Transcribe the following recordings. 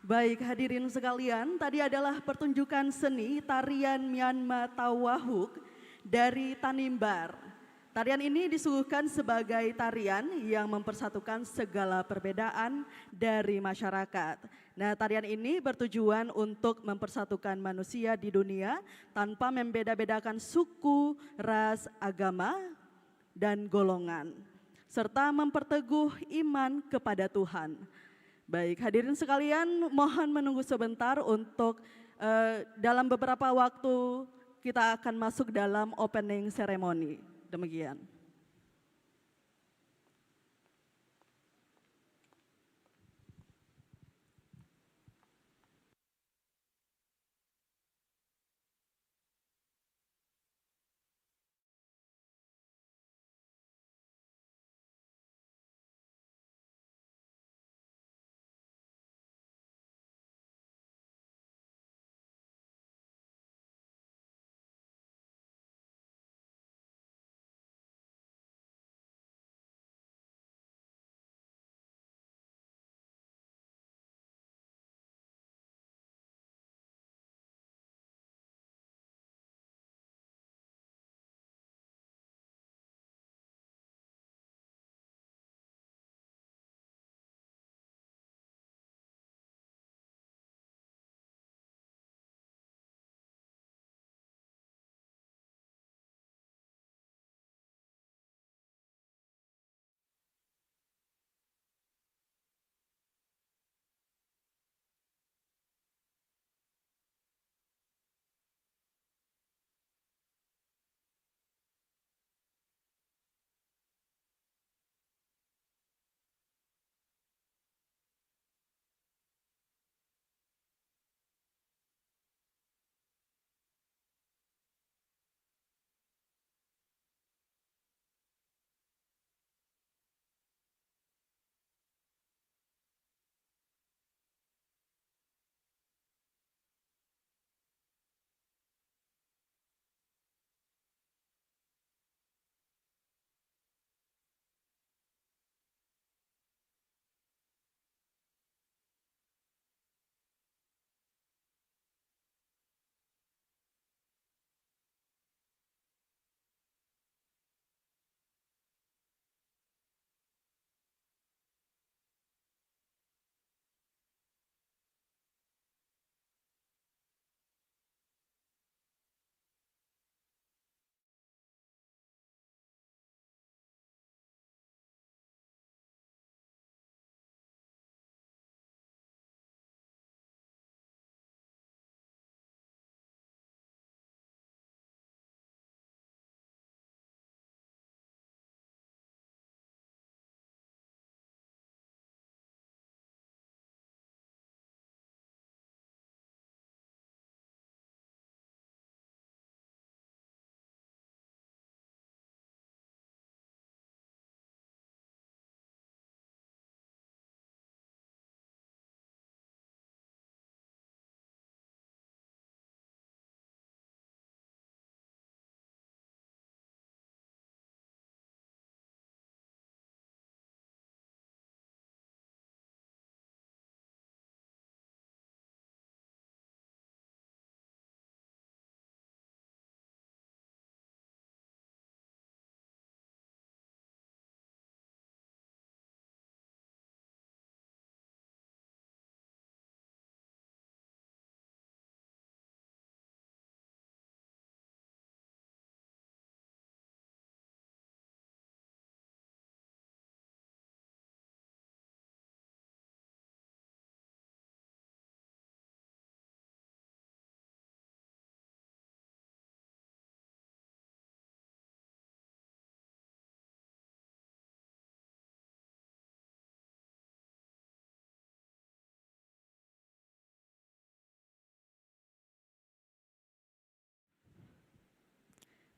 Baik hadirin sekalian, tadi adalah pertunjukan seni tarian Myanmar Tawahuk dari Tanimbar. Tarian ini disuguhkan sebagai tarian yang mempersatukan segala perbedaan dari masyarakat. Nah, tarian ini bertujuan untuk mempersatukan manusia di dunia tanpa membeda-bedakan suku, ras, agama, dan golongan, serta memperteguh iman kepada Tuhan. Baik, hadirin sekalian, mohon menunggu sebentar untuk dalam beberapa waktu kita akan masuk dalam opening ceremony. Demikian.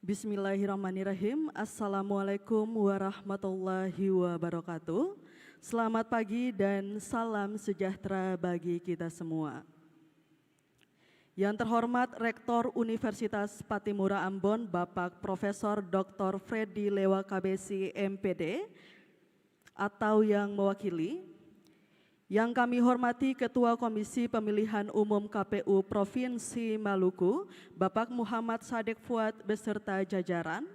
Bismillahirrahmanirrahim. Assalamualaikum warahmatullahi wabarakatuh. Selamat pagi dan salam sejahtera bagi kita semua. Yang terhormat Rektor Universitas Patimura Ambon, Bapak Profesor Dr. Freddy Lewa KBC MPD, atau yang mewakili, Yang kami hormati Ketua Komisi Pemilihan Umum KPU Provinsi Maluku, Bapak Muhammad Sadek Fuad beserta jajaran.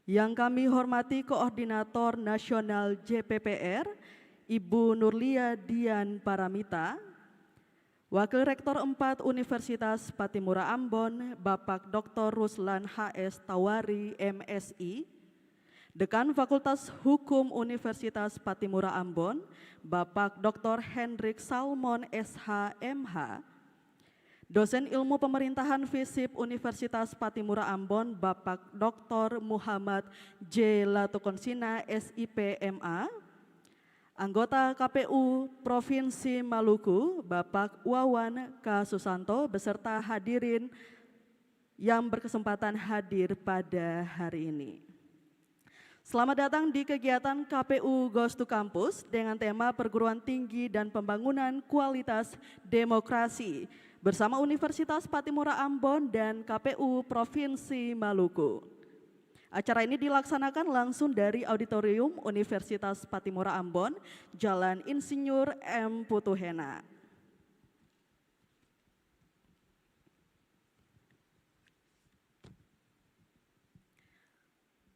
Yang kami hormati Koordinator Nasional JPPR, Ibu Nurlia Dian Paramita, Wakil Rektor 4 Universitas Pattimura Ambon, Bapak Dr. Ruslan HS Tawari, MSI, Dekan Fakultas Hukum Universitas Pattimura Ambon, Bapak Dr. Hendrik Salmon SH MH, Dosen Ilmu Pemerintahan FISIP Universitas Pattimura Ambon, Bapak Dr. Muhammad J. Latukonsina SIP MA, Anggota KPU Provinsi Maluku, Bapak Wawan K. Susanto, beserta hadirin yang berkesempatan hadir pada hari ini. Selamat datang di kegiatan KPU Goes to Campus dengan tema Perguruan Tinggi dan Pembangunan Kualitas Demokrasi bersama Universitas Pattimura Ambon dan KPU Provinsi Maluku. Acara ini dilaksanakan langsung dari Auditorium Universitas Pattimura Ambon, Jalan Insinyur M. Putuhena.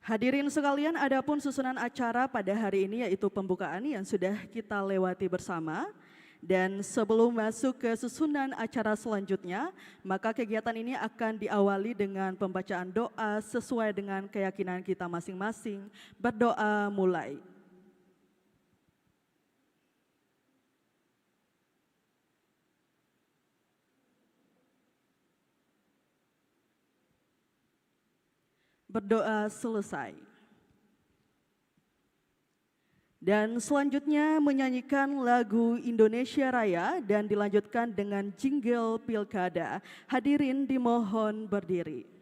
Hadirin sekalian, adapun susunan acara pada hari ini yaitu pembukaan yang sudah kita lewati bersama. Dan sebelum masuk ke susunan acara selanjutnya, maka kegiatan ini akan diawali dengan pembacaan doa sesuai dengan keyakinan kita masing-masing. Berdoa mulai. Berdoa selesai. Dan selanjutnya menyanyikan lagu Indonesia Raya dan dilanjutkan dengan jingle pilkada. Hadirin dimohon berdiri.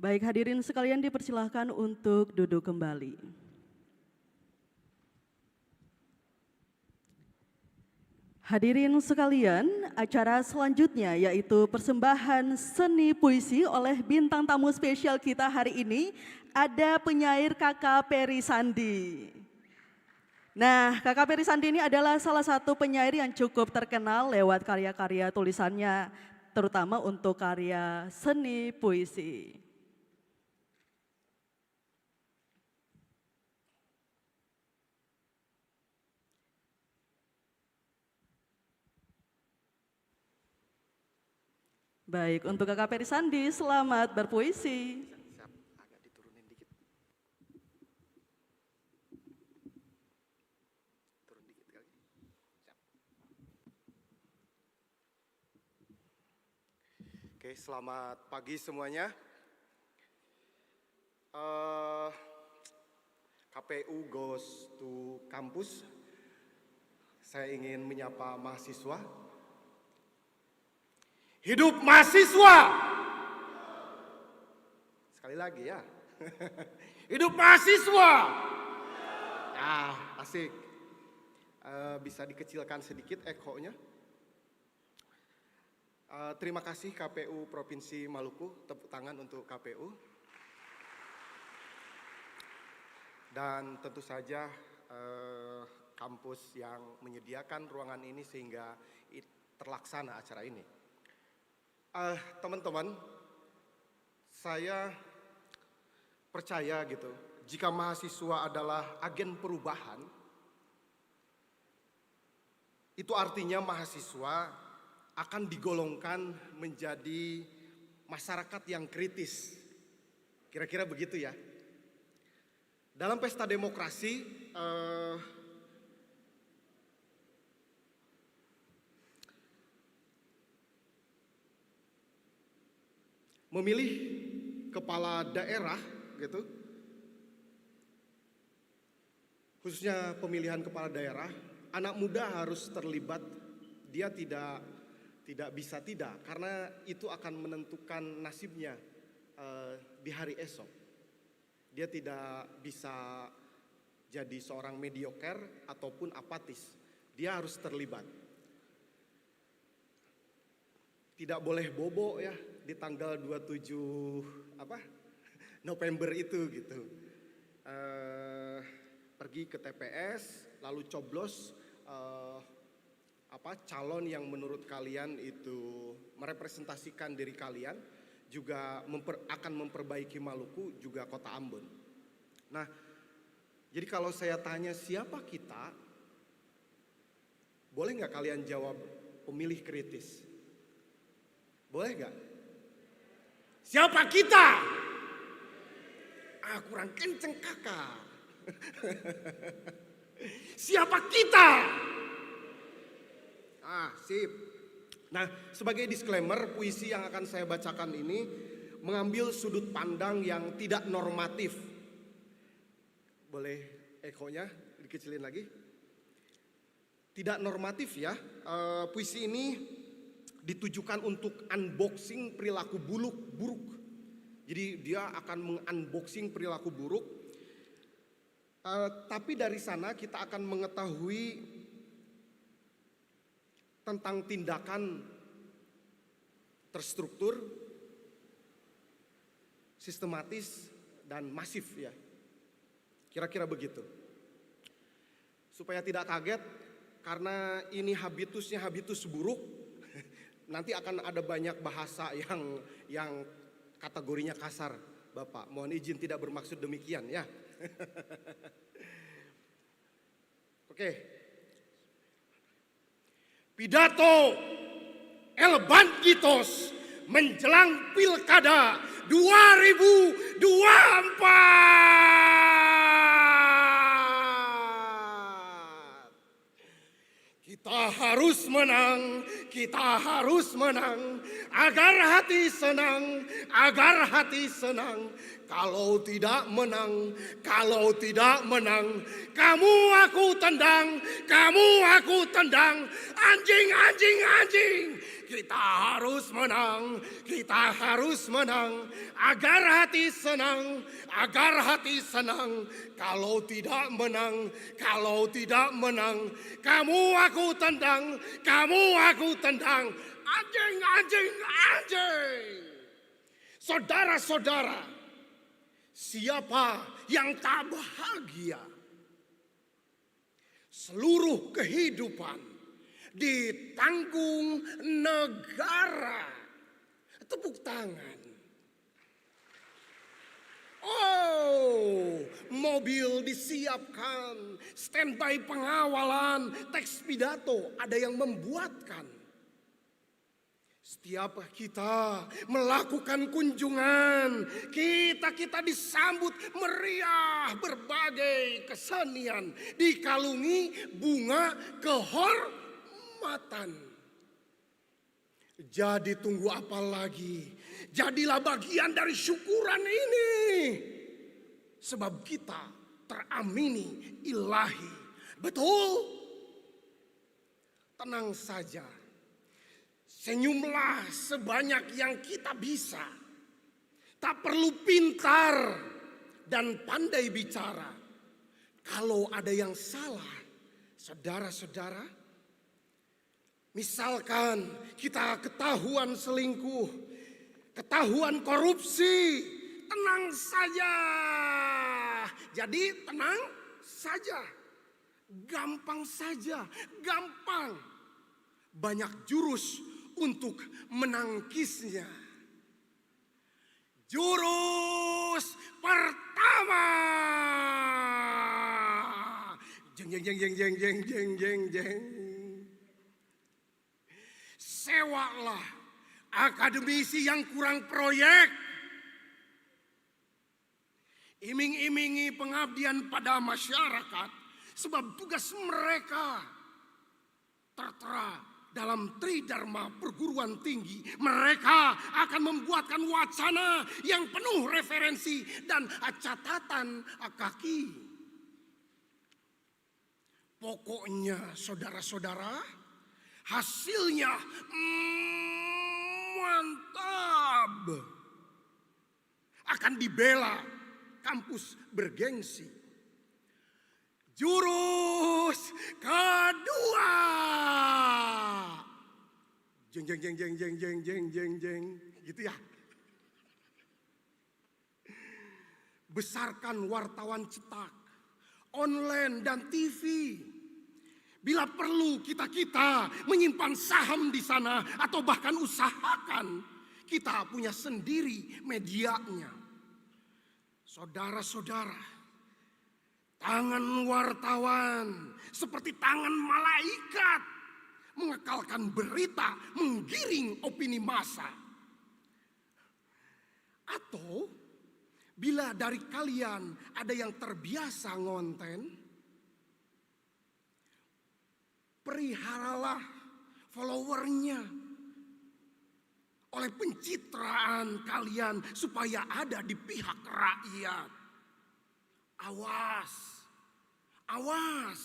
Baik, hadirin sekalian dipersilahkan untuk duduk kembali. Hadirin sekalian, acara selanjutnya yaitu persembahan seni puisi oleh bintang tamu spesial kita hari ini, ada penyair Kakak Peri Sandi. Nah, Kakak Peri Sandi ini adalah salah satu penyair yang cukup terkenal lewat karya-karya tulisannya, terutama untuk karya seni puisi. Baik, untuk Kakak Peri Sandi, selamat berpuisi. Siap, agak diturunin dikit. Turun dikit kali. Siap. Oke, selamat pagi semuanya. KPU goes to kampus. Saya ingin menyapa mahasiswa. Hidup mahasiswa! Sekali lagi ya. Hidup mahasiswa! Ah, asik. Bisa dikecilkan sedikit ekonya. Terima kasih KPU Provinsi Maluku, tepuk tangan untuk KPU. Dan tentu saja kampus yang menyediakan ruangan ini sehingga terlaksana acara ini. Teman-teman, saya percaya gitu, jika mahasiswa adalah agen perubahan, itu artinya mahasiswa akan digolongkan menjadi masyarakat yang kritis. Kira-kira begitu ya. Dalam pesta demokrasi, memilih kepala daerah gitu, khususnya pemilihan kepala daerah, anak muda harus terlibat. Dia tidak bisa tidak, karena itu akan menentukan nasibnya di hari esok. Dia tidak bisa jadi seorang mediocre ataupun apatis. Dia harus terlibat. Tidak boleh bobo ya di tanggal 27 November itu gitu. Pergi ke TPS lalu coblos calon yang menurut kalian itu merepresentasikan diri kalian, juga akan memperbaiki Maluku juga Kota Ambon. Nah, jadi kalau saya tanya siapa kita, boleh nggak kalian jawab pemilih kritis? Boleh nggak? Siapa kita? Kurang kenceng kakak. Siapa kita? Sip. Nah, sebagai disclaimer, puisi yang akan saya bacakan ini mengambil sudut pandang yang tidak normatif. Boleh ekonya dikecilin lagi? Tidak normatif ya. Puisi ini ditujukan untuk unboxing perilaku buruk. Jadi dia akan mengunboxing perilaku buruk. Tapi dari sana kita akan mengetahui tentang tindakan terstruktur, sistematis, dan masif ya. Kira-kira begitu. Supaya tidak kaget, karena ini habitusnya habitus buruk, nanti akan ada banyak bahasa yang kategorinya kasar, Bapak. Mohon izin tidak bermaksud demikian ya. Oke. Pidato El Banditos menjelang Pilkada 2024. Kita harus menang, agar hati senang, agar hati senang. Kalau tidak menang, kalau tidak menang, kamu aku tendang, kamu aku tendang. Anjing, anjing, anjing. Kita harus menang, kita harus menang. Agar hati senang, agar hati senang. Kalau tidak menang, kalau tidak menang, kamu aku tendang, kamu aku tendang. Anjing, anjing, anjing. Saudara-saudara, siapa yang tak bahagia? Seluruh kehidupan ditanggung negara. Tepuk tangan. Oh, mobil disiapkan, standby pengawalan, teks pidato ada yang membuatkan. Setiap kita melakukan kunjungan, kita disambut meriah berbagai kesenian, dikalungi bunga kehormatan. Jadi tunggu apa lagi? Jadilah bagian dari syukuran ini. Sebab kita teramini ilahi. Betul? Tenang saja. Senyumlah sebanyak yang kita bisa. Tak perlu pintar dan pandai bicara. Kalau ada yang salah, saudara-saudara, misalkan kita ketahuan selingkuh, ketahuan korupsi, tenang saja. Jadi tenang saja. Gampang saja, gampang. Banyak jurus untuk menangkisnya. Jurus pertama. Jeng jeng jeng jeng jeng jeng jeng jeng jeng. Sewalah akademisi yang kurang proyek. Iming-imingi pengabdian pada masyarakat sebab tugas mereka tertera dalam Tridharma perguruan tinggi. Mereka akan membuatkan wacana yang penuh referensi dan catatan kaki. Pokoknya saudara-saudara, hasilnya mantap. Akan dibela kampus bergengsi. Jurus kedua. Jeng jeng jeng jeng jeng jeng jeng jeng jeng, gitu ya. Besarkan wartawan cetak, online dan TV. Bila perlu kita menyimpan saham di sana atau bahkan usahakan kita punya sendiri medianya. Saudara-saudara, tangan wartawan seperti tangan malaikat mengekalkan berita, menggiring opini massa. Atau bila dari kalian ada yang terbiasa ngonten, peliharalah followernya oleh pencitraan kalian supaya ada di pihak rakyat. Awas, awas.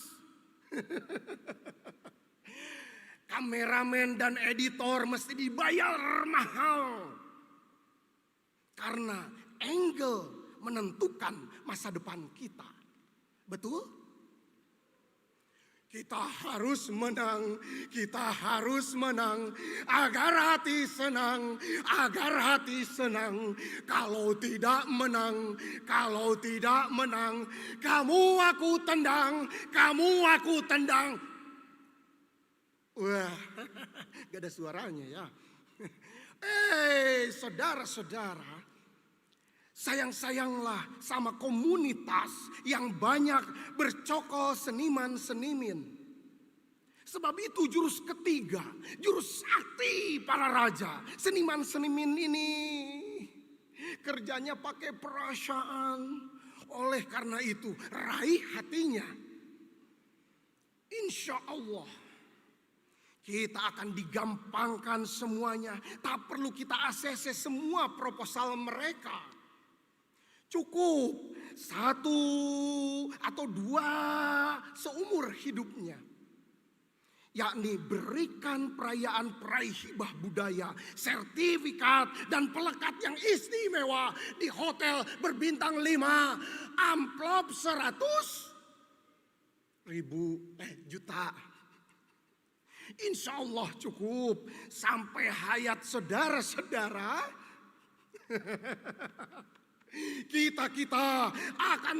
Kameramen dan editor mesti dibayar mahal. Karena angle menentukan masa depan kita. Betul? Kita harus menang, kita harus menang. Agar hati senang, agar hati senang. Kalau tidak menang, kalau tidak menang, kamu aku tendang, kamu aku tendang. Wah, gak ada suaranya ya. Saudara-saudara, sayang-sayanglah sama komunitas yang banyak bercokol seniman-senimin. Sebab itu jurus ketiga, jurus sakti para raja. Seniman-senimin ini kerjanya pakai perasaan. Oleh karena itu raih hatinya. Insya Allah Kita akan digampangkan semuanya. Tak perlu kita ACC semua proposal mereka. Cukup 1 atau 2 seumur hidupnya. Yakni berikan perayaan peraih hibah budaya, sertifikat dan pelekat yang istimewa di hotel berbintang 5, amplop 100.000 juta. Insya Allah cukup sampai hayat saudara-saudara. Kita akan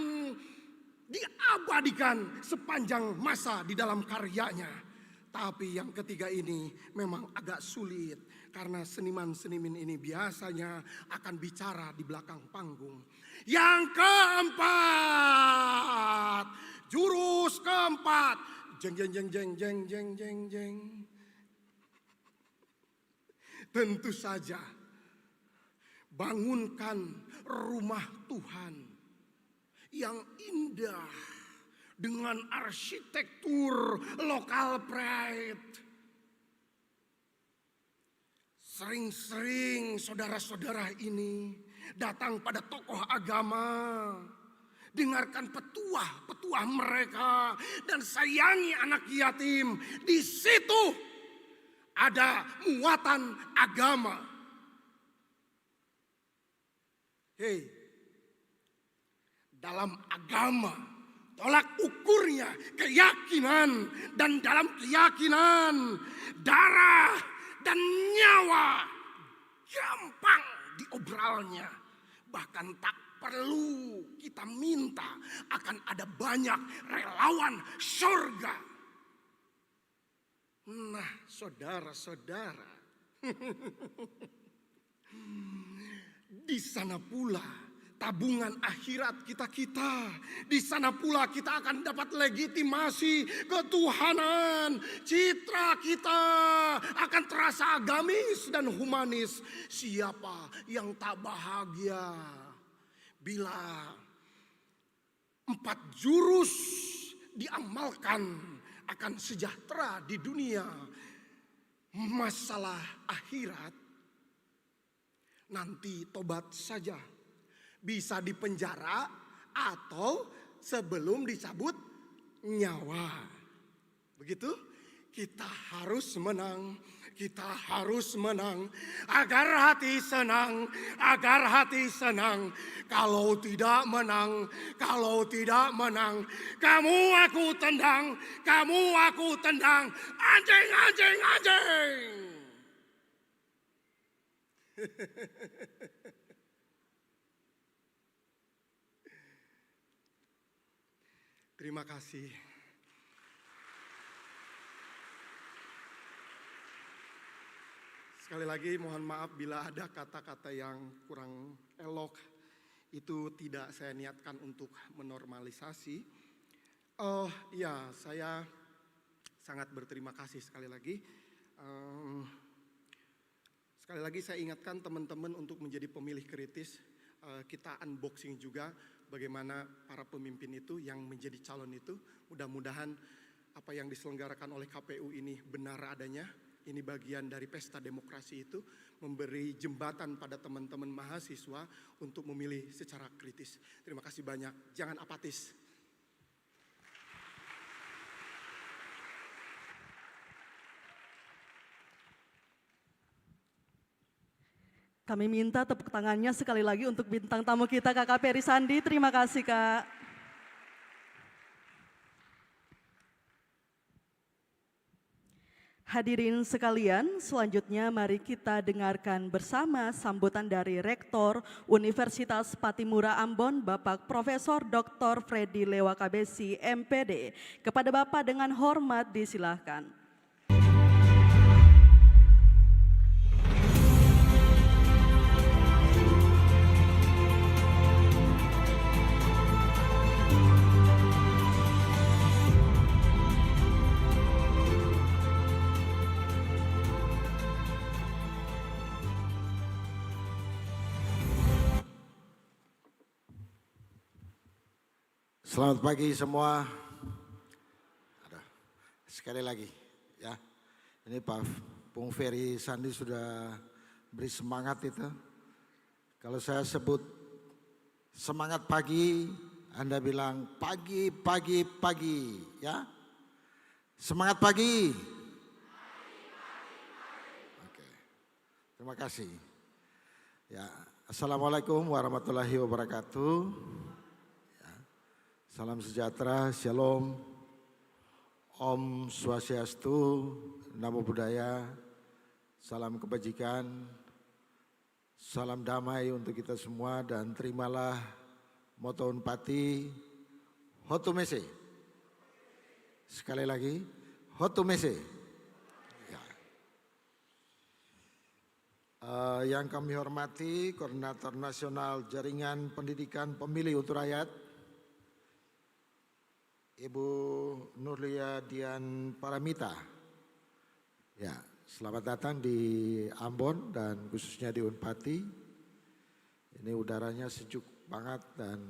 diabadikan sepanjang masa di dalam karyanya. Tapi yang ketiga ini memang agak sulit karena seniman-seniman ini biasanya akan bicara di belakang panggung. Yang keempat, jurus keempat, jeng jeng jeng jeng jeng jeng jeng jeng. Tentu saja bangunkan rumah Tuhan yang indah dengan arsitektur lokal pride. Sering-sering saudara-saudara ini datang pada tokoh agama, dengarkan petuah-petuah mereka dan sayangi anak yatim. Di situ ada muatan agama. Hei, dalam agama tolak ukurnya keyakinan, dan dalam keyakinan darah dan nyawa gampang diobralnya. Bahkan tak perlu kita minta, akan ada banyak relawan surga. Nah, saudara-saudara, di sana pula tabungan akhirat kita. Di sana pula kita akan dapat legitimasi ketuhanan. Citra kita akan terasa agamis dan humanis. Siapa yang tak bahagia bila 4 jurus diamalkan akan sejahtera di dunia. Masalah akhirat nanti tobat saja. Bisa dipenjara atau sebelum dicabut nyawa. Begitu? Kita harus menang. Kita harus menang agar hati senang, agar hati senang. Kalau tidak menang, kamu aku tendang, anjing. Terima kasih. Sekali lagi mohon maaf bila ada kata-kata yang kurang elok. Itu tidak saya niatkan untuk menormalisasi. Oh ya, saya sangat berterima kasih sekali lagi. Sekali lagi saya ingatkan teman-teman untuk menjadi pemilih kritis. Kita unboxing juga bagaimana para pemimpin itu yang menjadi calon itu. Mudah-mudahan apa yang diselenggarakan oleh KPU ini benar adanya. Ini bagian dari pesta demokrasi itu, memberi jembatan pada teman-teman mahasiswa untuk memilih secara kritis. Terima kasih banyak, jangan apatis. Kami minta tepuk tangannya sekali lagi untuk bintang tamu kita Kakak Peri Sandi. Terima kasih Kak. Hadirin sekalian, selanjutnya mari kita dengarkan bersama sambutan dari Rektor Universitas Patimura Ambon, Bapak Profesor Dr. Freddy Lewakabesi, MPD. Kepada Bapak dengan hormat disilahkan. Selamat pagi semua. Sekali lagi ya. Ini Pak Bung Ferry Sandi sudah beri semangat itu. Kalau saya sebut semangat pagi, Anda bilang pagi, pagi, pagi, ya. Semangat pagi. Oke, terima kasih. Ya, Assalamualaikum warahmatullahi wabarakatuh. Ya, salam sejahtera, shalom, Om Swastiastu, Namo Buddhaya, salam kebajikan, salam damai untuk kita semua dan terimalah moto Unpati, Hotu Mese. Sekali lagi, Hotu Mese. Ya. Yang kami hormati Koordinator Nasional Jaringan Pendidikan Pemilih untuk Rakyat, Ibu Nurlia Dian Paramita. Ya, selamat datang di Ambon dan khususnya di Unpati. Ini udaranya sejuk banget dan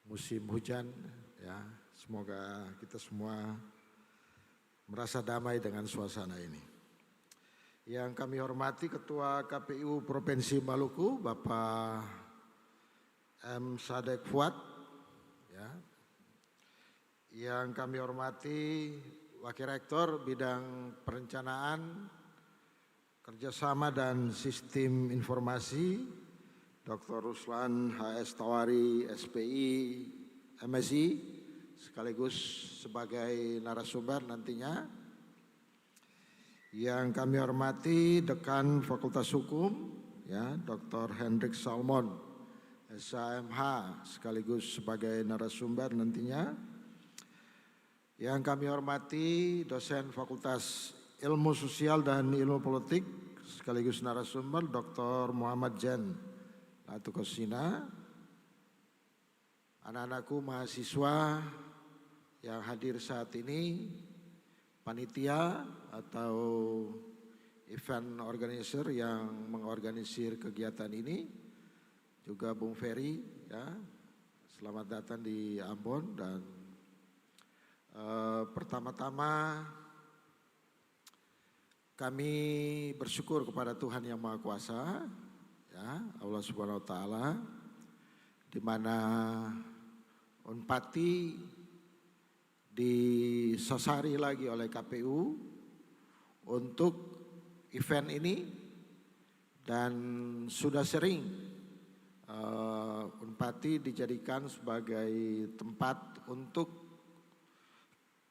musim hujan, ya. Semoga kita semua merasa damai dengan suasana ini. Yang kami hormati Ketua KPU Provinsi Maluku, Bapak M. Sadek Fuad. Ya. Yang kami hormati Wakil Rektor Bidang Perencanaan, Kerjasama dan Sistem Informasi, Dr. Ruslan HS Tawari, SPI, MSI, sekaligus sebagai narasumber nantinya. Yang kami hormati Dekan Fakultas Hukum, ya, Dr. Hendrik Salmon, SHMH, sekaligus sebagai narasumber nantinya. Yang kami hormati dosen Fakultas Ilmu Sosial dan Ilmu Politik, sekaligus narasumber Dr. Muhammad Jen Latukosina. Anak-anakku mahasiswa yang hadir saat ini, panitia atau event organizer yang mengorganisir kegiatan ini, juga Bung Ferry, ya, selamat datang di Ambon. Dan pertama-tama kami bersyukur kepada Tuhan Yang Maha Kuasa, ya, Allah Subhanahu Wa Taala, di mana Unpati disasari lagi oleh KPU untuk event ini, dan sudah sering Unpati dijadikan sebagai tempat untuk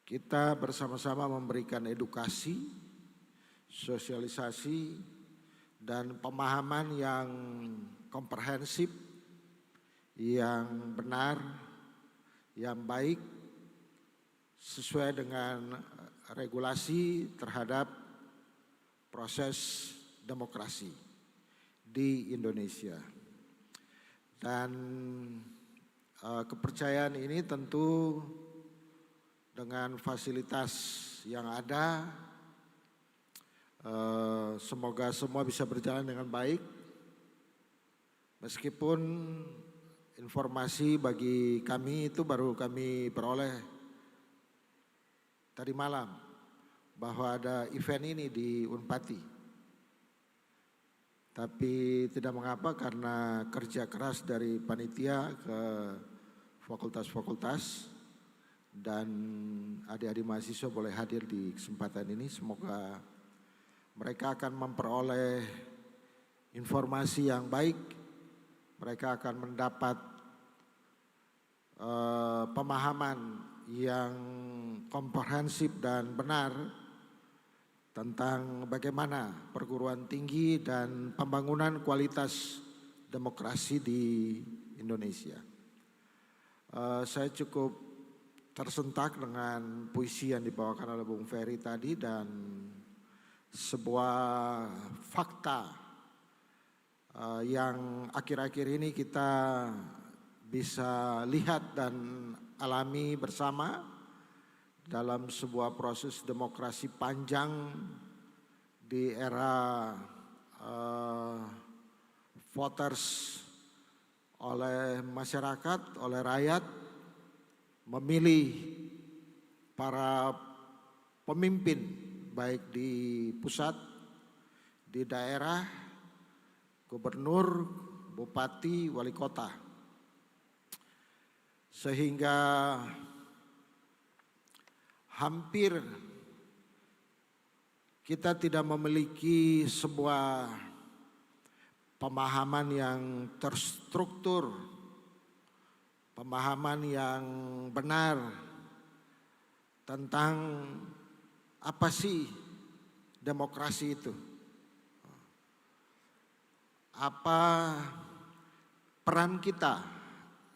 kita bersama-sama memberikan edukasi, sosialisasi, dan pemahaman yang komprehensif, yang benar, yang baik, sesuai dengan regulasi terhadap proses demokrasi di Indonesia. Dan kepercayaan ini tentu dengan fasilitas yang ada, semoga semua bisa berjalan dengan baik. Meskipun informasi bagi kami itu baru kami peroleh tadi malam bahwa ada event ini di Unpati. Tapi tidak mengapa, karena kerja keras dari panitia ke fakultas-fakultas dan adik-adik mahasiswa boleh hadir di kesempatan ini. Semoga mereka akan memperoleh informasi yang baik, mereka akan mendapat pemahaman yang komprehensif dan benar tentang bagaimana perguruan tinggi dan pembangunan kualitas demokrasi di Indonesia. Saya cukup tersentak dengan puisi yang dibawakan oleh Bung Ferry tadi, dan sebuah fakta yang akhir-akhir ini kita bisa lihat dan alami bersama dalam sebuah proses demokrasi panjang di era voters, oleh masyarakat, oleh rakyat, memilih para pemimpin baik di pusat, di daerah, gubernur, bupati, wali kota. Sehingga hampir kita tidak memiliki sebuah pemahaman yang terstruktur, pemahaman yang benar tentang apa sih demokrasi itu. Apa peran kita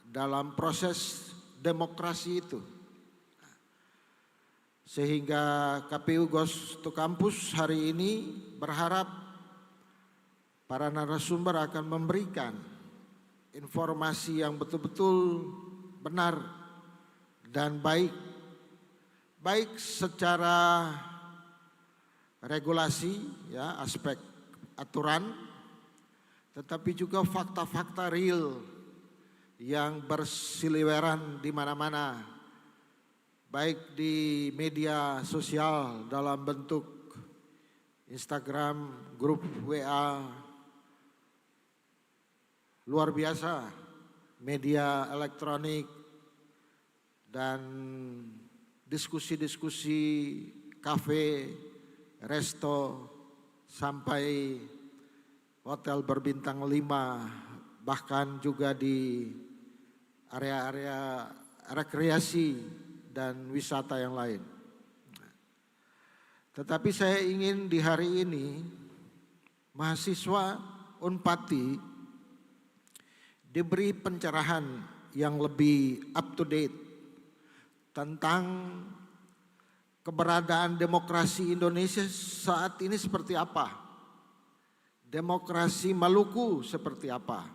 dalam proses demokrasi itu. Sehingga KPU Goes to Campus hari ini berharap para narasumber akan memberikan informasi yang betul-betul benar dan baik. Baik secara regulasi, ya, aspek aturan, tetapi juga fakta-fakta real yang bersiliweran di mana-mana, baik di media sosial dalam bentuk Instagram, grup WA, luar biasa, media elektronik, dan diskusi-diskusi kafe, resto, sampai hotel berbintang 5, bahkan juga di area-area rekreasi dan wisata yang lain. Tetapi saya ingin di hari ini mahasiswa Unpati diberi pencerahan yang lebih up to date tentang keberadaan demokrasi Indonesia saat ini seperti apa. Demokrasi Maluku seperti apa.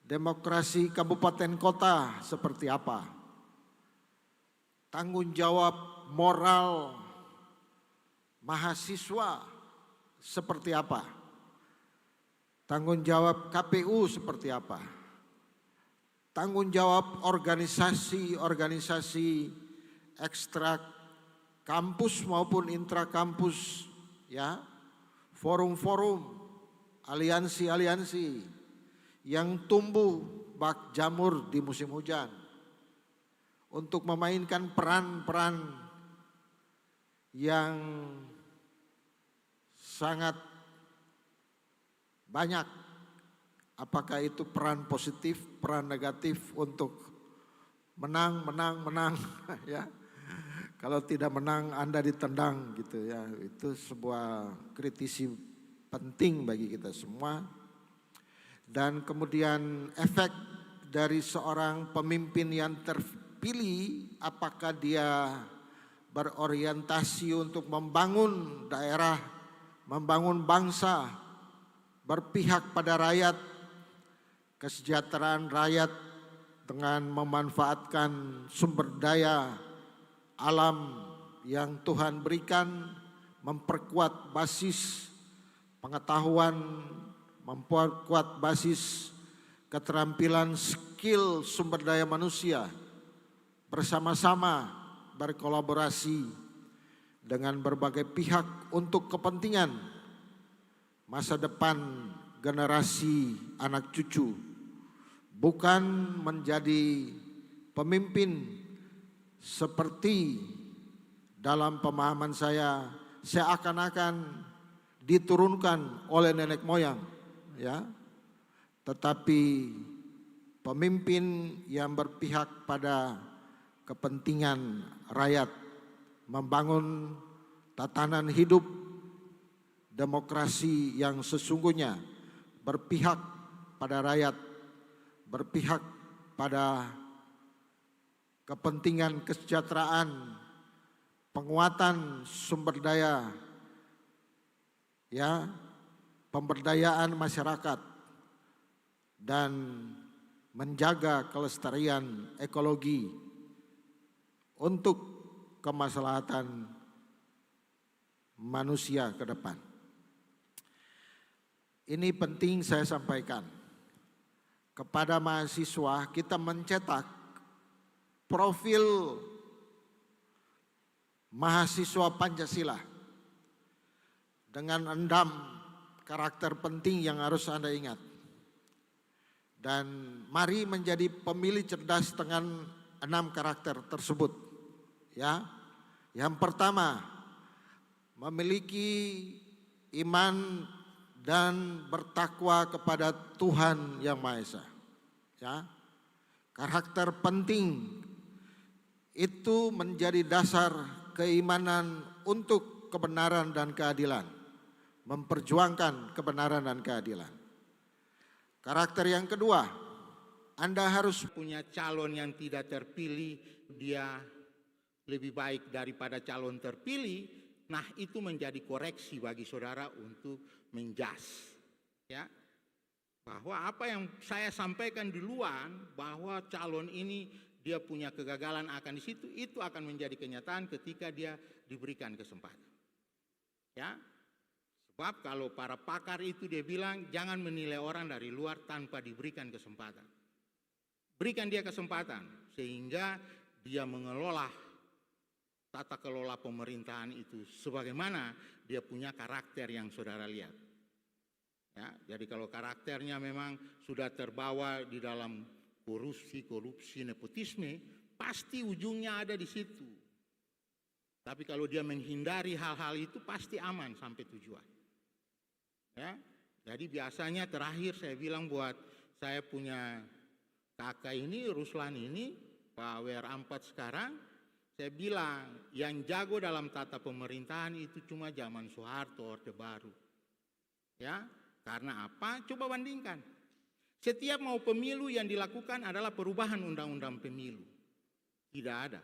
Demokrasi kabupaten kota seperti apa. Tanggung jawab moral mahasiswa seperti apa. Tanggung jawab KPU seperti apa. Tanggung jawab organisasi-organisasi ekstra kampus maupun intra kampus, ya, forum-forum, aliansi-aliansi yang tumbuh bak jamur di musim hujan untuk memainkan peran-peran yang sangat banyak. Apakah itu peran positif, peran negatif untuk menang, ya. Kalau tidak menang Anda ditendang gitu ya. Itu sebuah kritisi penting bagi kita semua. Dan kemudian efek dari seorang pemimpin yang terpilih, apakah dia berorientasi untuk membangun daerah, membangun bangsa, berpihak pada rakyat, kesejahteraan rakyat dengan memanfaatkan sumber daya alam yang Tuhan berikan, memperkuat basis pengetahuan, memperkuat basis keterampilan, skill sumber daya manusia, bersama-sama berkolaborasi dengan berbagai pihak untuk kepentingan masa depan generasi anak cucu. Bukan menjadi pemimpin seperti dalam pemahaman saya seakan-akan diturunkan oleh nenek moyang, ya. Tetapi pemimpin yang berpihak pada kepentingan rakyat, membangun tatanan hidup demokrasi yang sesungguhnya, berpihak pada rakyat, berpihak pada kepentingan kesejahteraan, penguatan sumber daya, ya, pemberdayaan masyarakat, dan menjaga kelestarian ekologi untuk kemaslahatan manusia ke depan. Ini penting saya sampaikan. Kepada mahasiswa, kita mencetak profil mahasiswa Pancasila dengan 6 karakter penting yang harus Anda ingat. Dan mari menjadi pemilih cerdas dengan 6 karakter tersebut. Ya. Yang pertama, memiliki iman dan bertakwa kepada Tuhan Yang Maha Esa. Ya. Karakter penting itu menjadi dasar keimanan untuk kebenaran dan keadilan. Memperjuangkan kebenaran dan keadilan. Karakter yang kedua, Anda harus punya calon yang tidak terpilih, dia lebih baik daripada calon terpilih. Nah, itu menjadi koreksi bagi saudara untuk menjas, ya, bahwa apa yang saya sampaikan di luar, bahwa calon ini dia punya kegagalan akan di situ, itu akan menjadi kenyataan ketika dia diberikan kesempatan. Ya, sebab kalau para pakar itu dia bilang jangan menilai orang dari luar tanpa diberikan kesempatan. Berikan dia kesempatan sehingga dia mengelola tata kelola pemerintahan itu sebagaimana dia punya karakter yang saudara lihat. Ya, jadi kalau karakternya memang sudah terbawa di dalam korupsi, nepotisme, pasti ujungnya ada di situ. Tapi kalau dia menghindari hal-hal itu pasti aman sampai tujuan. Ya, jadi biasanya terakhir saya bilang buat saya punya kakak ini, Ruslan ini, Pak WR4 sekarang, saya bilang yang jago dalam tata pemerintahan itu cuma zaman Soeharto, Orde Baru. Ya, karena apa? Coba bandingkan. Setiap mau pemilu yang dilakukan adalah perubahan undang-undang pemilu. Tidak ada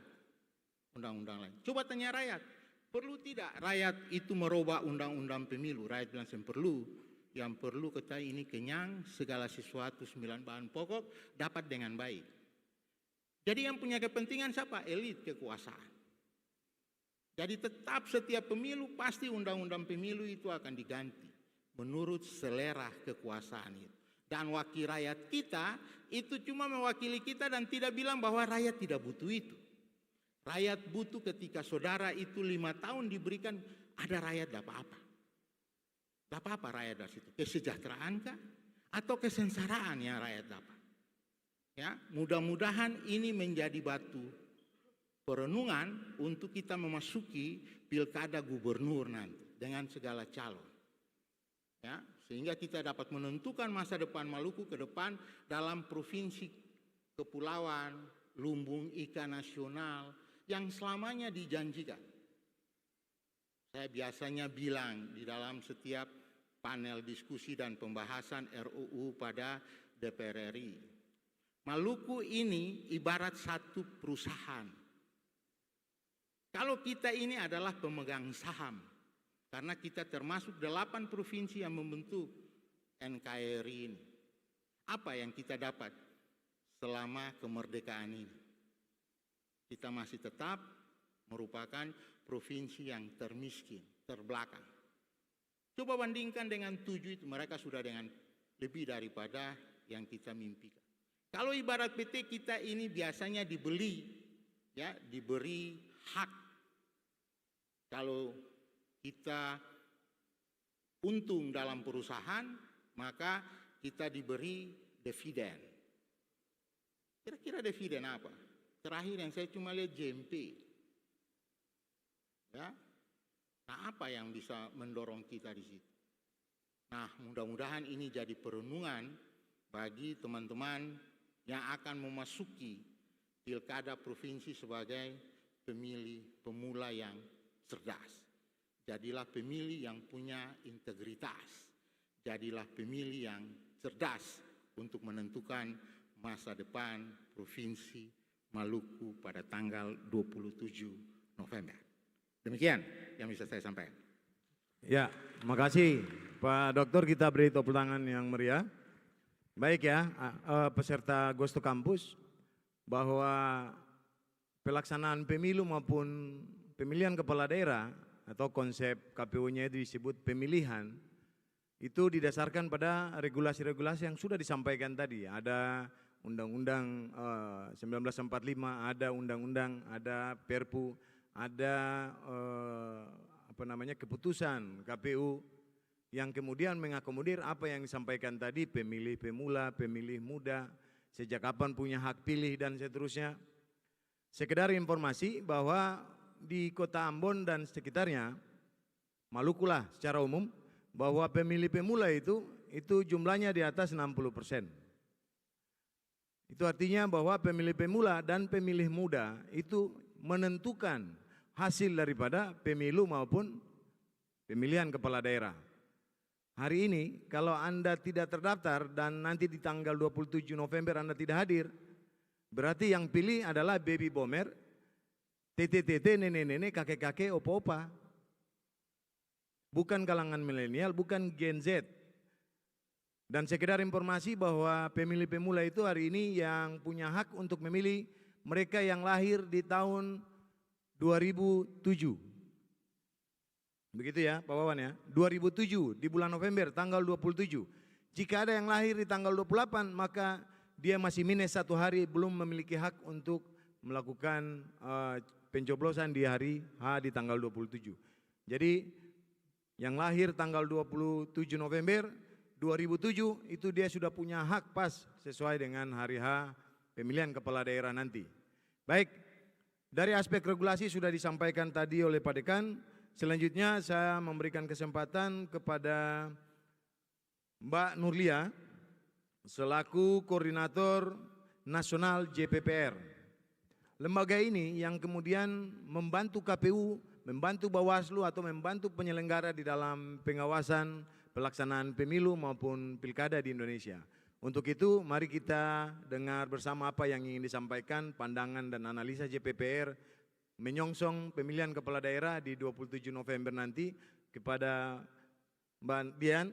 undang-undang lain. Coba tanya rakyat, perlu tidak rakyat itu merubah undang-undang pemilu? Rakyat bilang perlu. Yang perlu kita ini kenyang, segala sesuatu 9 bahan pokok dapat dengan baik. Jadi yang punya kepentingan siapa? Elit kekuasaan. Jadi tetap setiap pemilu pasti undang-undang pemilu itu akan diganti menurut selera kekuasaan itu. Dan wakil rakyat kita itu cuma mewakili kita dan tidak bilang bahwa rakyat tidak butuh itu. Rakyat butuh ketika saudara itu 5 tahun diberikan, ada rakyat dapat apa? Dapat apa rakyat dari situ? Kesejahteraan kah? Atau kesengsaraan yang rakyat dapat? Ya, mudah-mudahan ini menjadi batu perenungan untuk kita memasuki pilkada gubernur nanti dengan segala calon. Ya, sehingga kita dapat menentukan masa depan Maluku ke depan dalam provinsi kepulauan, lumbung ikan nasional yang selamanya dijanjikan. Saya biasanya bilang di dalam setiap panel diskusi dan pembahasan RUU pada DPR RI, Maluku ini ibarat satu perusahaan. Kalau kita ini adalah pemegang saham, karena kita termasuk 8 provinsi yang membentuk NKRI ini. Apa yang kita dapat selama kemerdekaan ini? Kita masih tetap merupakan provinsi yang termiskin, terbelakang. Coba bandingkan dengan 7 itu, mereka sudah dengan lebih daripada yang kita mimpikan. Kalau ibarat PT kita ini biasanya dibeli, ya, diberi hak. Kalau kita untung dalam perusahaan, maka kita diberi dividen. Kira-kira dividen apa? Terakhir yang saya cuma lihat JMP. Ya, nah apa yang bisa mendorong kita di situ? Nah, mudah-mudahan ini jadi perenungan bagi teman-teman yang akan memasuki pilkada provinsi sebagai pemilih pemula yang cerdas. Jadilah pemilih yang punya integritas. Jadilah pemilih yang cerdas untuk menentukan masa depan provinsi Maluku pada tanggal 27 November. Demikian yang bisa saya sampaikan. Ya, makasih Pak Dokter, kita beri tepuk tangan yang meriah. Baik ya, peserta Ghost to Campus, bahwa pelaksanaan pemilu maupun pemilihan kepala daerah atau konsep KPU-nya itu disebut pemilihan, itu didasarkan pada regulasi-regulasi yang sudah disampaikan tadi. Ada Undang-Undang 1945, ada Undang-Undang, ada Perpu, ada keputusan KPU yang kemudian mengakomodir apa yang disampaikan tadi, pemilih pemula, pemilih muda, sejak kapan punya hak pilih dan seterusnya. Sekedar informasi bahwa di Kota Ambon dan sekitarnya, Maluku lah secara umum, bahwa pemilih pemula itu jumlahnya di atas 60%. Itu artinya bahwa pemilih pemula dan pemilih muda itu menentukan hasil daripada pemilu maupun pemilihan kepala daerah. Hari ini kalau Anda tidak terdaftar dan nanti di tanggal 27 November Anda tidak hadir, berarti yang pilih adalah baby boomer, tete-tete, nenek-nenek, kakek-kakek, opa-opa. Bukan kalangan milenial, bukan Gen Z. Dan sekedar informasi bahwa pemilih pemula itu hari ini yang punya hak untuk memilih mereka yang lahir di tahun 2007. Begitu ya Pak Wawan ya, 2007 di bulan November tanggal 27. Jika ada yang lahir di tanggal 28 maka dia masih minus 1 hari belum memiliki hak untuk melakukan pencoblosan di hari H di tanggal 27. Jadi yang lahir tanggal 27 November 2007 itu dia sudah punya hak pas sesuai dengan hari H pemilihan kepala daerah nanti. Baik, dari aspek regulasi sudah disampaikan tadi oleh Pak Dekan. Selanjutnya saya memberikan kesempatan kepada Mbak Nurlia selaku Koordinator Nasional JPPR. Lembaga ini yang kemudian membantu KPU, membantu Bawaslu atau membantu penyelenggara di dalam pengawasan pelaksanaan pemilu maupun pilkada di Indonesia. Untuk itu mari kita dengar bersama apa yang ingin disampaikan, pandangan dan analisa JPPR menyongsong pemilihan kepala daerah di 27 November nanti kepada Mbak Dian.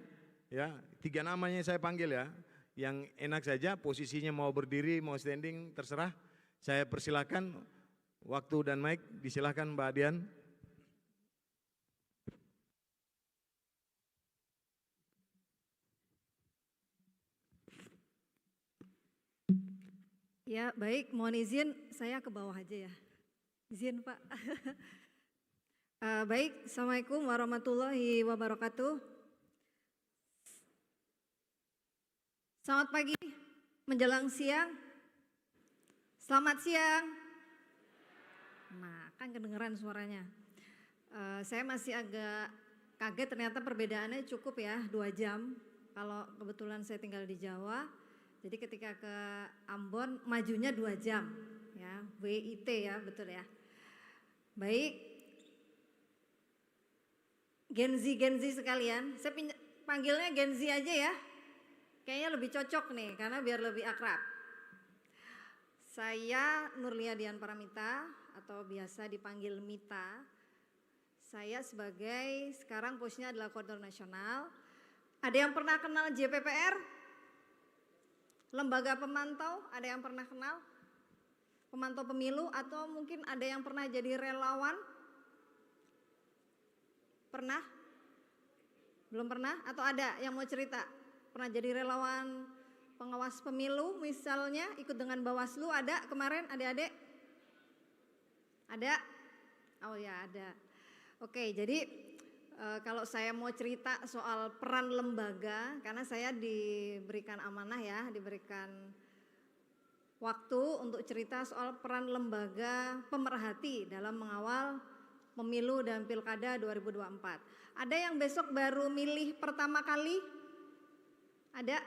Ya, 3 namanya saya panggil ya, yang enak saja posisinya mau berdiri mau standing terserah. Saya persilakan waktu dan mic, disilakan Mbak Dian. Ya, baik, mohon izin saya ke bawah aja ya. Izin Pak. Baik, Assalamualaikum warahmatullahi wabarakatuh. Selamat pagi, menjelang siang. Selamat siang. Nah, kan kedengeran suaranya. Saya masih agak kaget ternyata perbedaannya cukup ya, 2 jam. Kalau kebetulan saya tinggal di Jawa. Jadi ketika ke Ambon majunya 2 jam, ya WIT ya betul ya. Baik, Gen Z sekalian, saya panggilnya Gen Z aja ya. Kayaknya lebih cocok nih karena biar lebih akrab. Saya Nurlia Dian Paramita atau biasa dipanggil Mita. Saya sebagai sekarang posisinya adalah Koordinator Nasional. Ada yang pernah kenal JPPR? Lembaga pemantau, ada yang pernah kenal? Pemantau pemilu atau mungkin ada yang pernah jadi relawan? Pernah? Belum pernah? Atau ada yang mau cerita? Pernah jadi relawan pengawas pemilu misalnya ikut dengan Bawaslu, ada kemarin adik-adik? Ada? Oh ya ada. Oke, jadi kalau saya mau cerita soal peran lembaga, karena saya diberikan amanah ya, diberikan waktu untuk cerita soal peran lembaga pemerhati dalam mengawal pemilu dan pilkada 2024. Ada yang besok baru milih pertama kali? Ada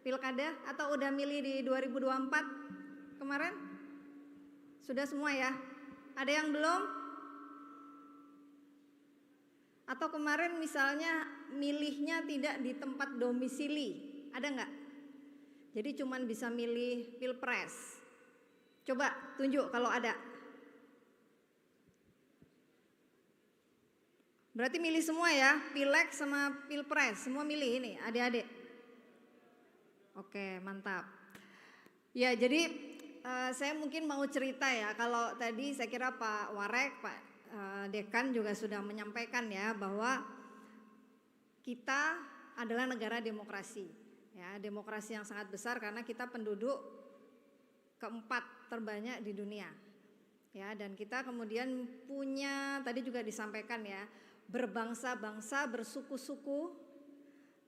pilkada atau udah milih di 2024 kemarin? Sudah semua ya? Ada yang belum? Atau kemarin misalnya milihnya tidak di tempat domisili, ada nggak? Jadi cuman bisa milih pilpres. Coba tunjuk kalau ada. Berarti milih semua ya, pileg sama pilpres, semua milih ini adik-adik. Oke, mantap. Ya jadi saya mungkin mau cerita ya, kalau tadi saya kira Pak Warek, Pak Dekan juga sudah menyampaikan ya bahwa kita adalah negara demokrasi, ya demokrasi yang sangat besar karena kita penduduk keempat terbanyak di dunia, ya dan kita kemudian punya tadi juga disampaikan ya berbangsa-bangsa, bersuku-suku.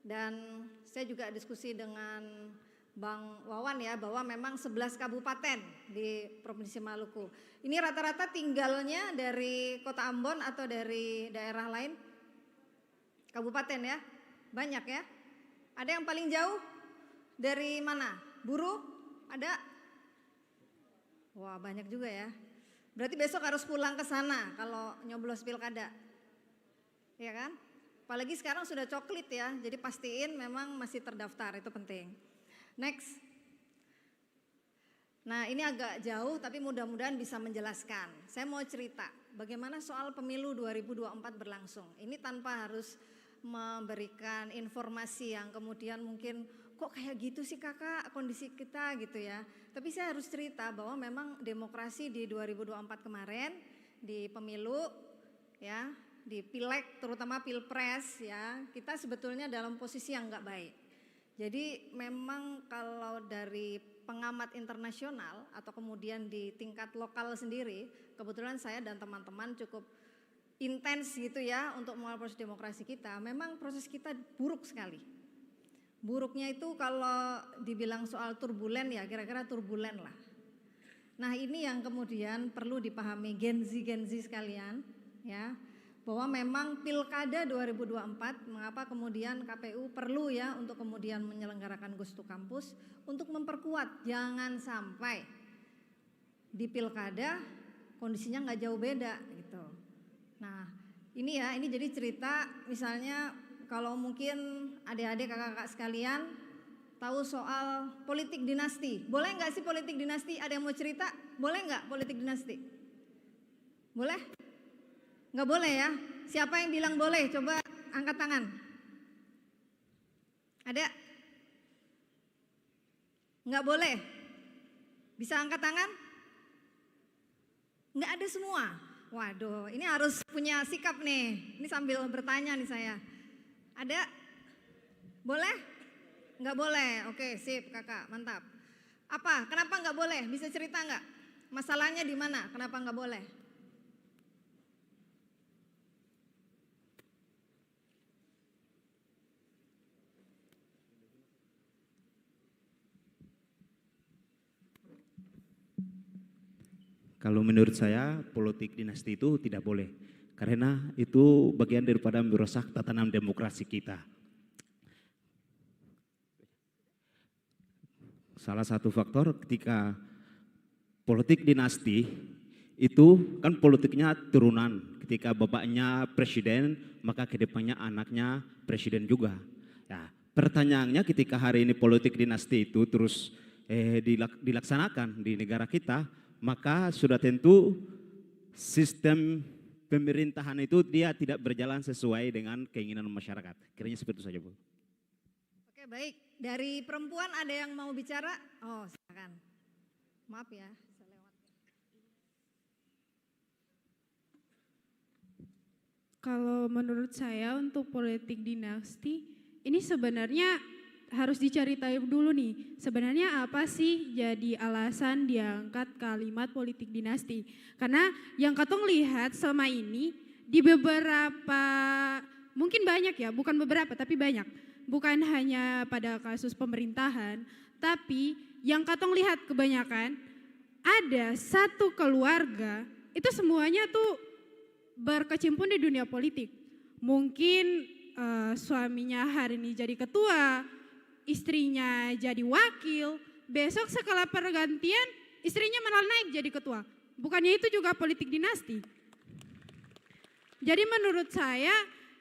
Dan saya juga diskusi dengan Bang Wawan ya, bahwa memang 11 kabupaten di Provinsi Maluku. Ini rata-rata tinggalnya dari Kota Ambon atau dari daerah lain? Kabupaten ya? Banyak ya? Ada yang paling jauh? Dari mana? Buru? Ada? Wah, banyak juga ya. Berarti besok harus pulang ke sana kalau nyoblos pilkada. Ya kan? Apalagi sekarang sudah coklit ya, jadi pastiin memang masih terdaftar, itu penting. Next. Nah, ini agak jauh tapi mudah-mudahan bisa menjelaskan. Saya mau cerita bagaimana soal pemilu 2024 berlangsung. Ini tanpa harus memberikan informasi yang kemudian mungkin kok kayak gitu sih kakak kondisi kita gitu ya. Tapi saya harus cerita bahwa memang demokrasi di 2024 kemarin di pemilu ya, di pileg terutama pilpres ya, kita sebetulnya dalam posisi yang enggak baik. Jadi memang kalau dari pengamat internasional atau kemudian di tingkat lokal sendiri, kebetulan saya dan teman-teman cukup intens gitu ya untuk mengawal proses demokrasi kita. Memang proses kita buruk sekali. Buruknya itu kalau dibilang soal turbulen ya kira-kira turbulen lah. Nah ini yang kemudian perlu dipahami Gen Z sekalian ya. Bahwa memang pilkada 2024 mengapa kemudian KPU perlu ya untuk kemudian menyelenggarakan Gustu Kampus untuk memperkuat, jangan sampai di pilkada kondisinya nggak jauh beda gitu. Nah ini ya, ini jadi cerita misalnya kalau mungkin adik-adik kakak-kakak sekalian tahu soal politik dinasti, boleh nggak sih politik dinasti? Ada yang mau cerita? Boleh nggak politik dinasti? Boleh? Nggak boleh ya? Siapa yang bilang boleh? Coba angkat tangan. Ada? Nggak boleh? Bisa angkat tangan? Nggak ada semua? Waduh, ini harus punya sikap nih. Ini sambil bertanya nih saya. Ada? Boleh? Nggak boleh? Oke, sip kakak, mantap. Apa? Kenapa nggak boleh? Bisa cerita nggak? Masalahnya di mana? Kenapa nggak boleh? Kalau menurut saya politik dinasti itu tidak boleh karena itu bagian daripada merusak tatanan demokrasi kita. Salah satu faktor ketika politik dinasti itu kan politiknya turunan. Ketika bapaknya presiden maka kedepannya anaknya presiden juga. Ya, pertanyaannya ketika hari ini politik dinasti itu terus dilaksanakan di negara kita, maka sudah tentu sistem pemerintahan itu dia tidak berjalan sesuai dengan keinginan masyarakat. Kiranya seperti itu saja, Bu. Oke, baik. Dari perempuan ada yang mau bicara? Oh, silakan. Maaf ya, saya lewat. Kalau menurut saya untuk politik dinasti ini sebenarnya harus dicari tahu dulu nih, sebenarnya apa sih jadi alasan diangkat kalimat politik dinasti. Karena yang Katong lihat selama ini di beberapa, mungkin banyak ya, bukan beberapa tapi banyak. Bukan hanya pada kasus pemerintahan, tapi yang Katong lihat kebanyakan ada satu keluarga itu semuanya tuh berkecimpung di dunia politik. Mungkin suaminya hari ini jadi ketua, istrinya jadi wakil, besok setelah pergantian istrinya malah naik jadi ketua. Bukannya itu juga politik dinasti? Jadi menurut saya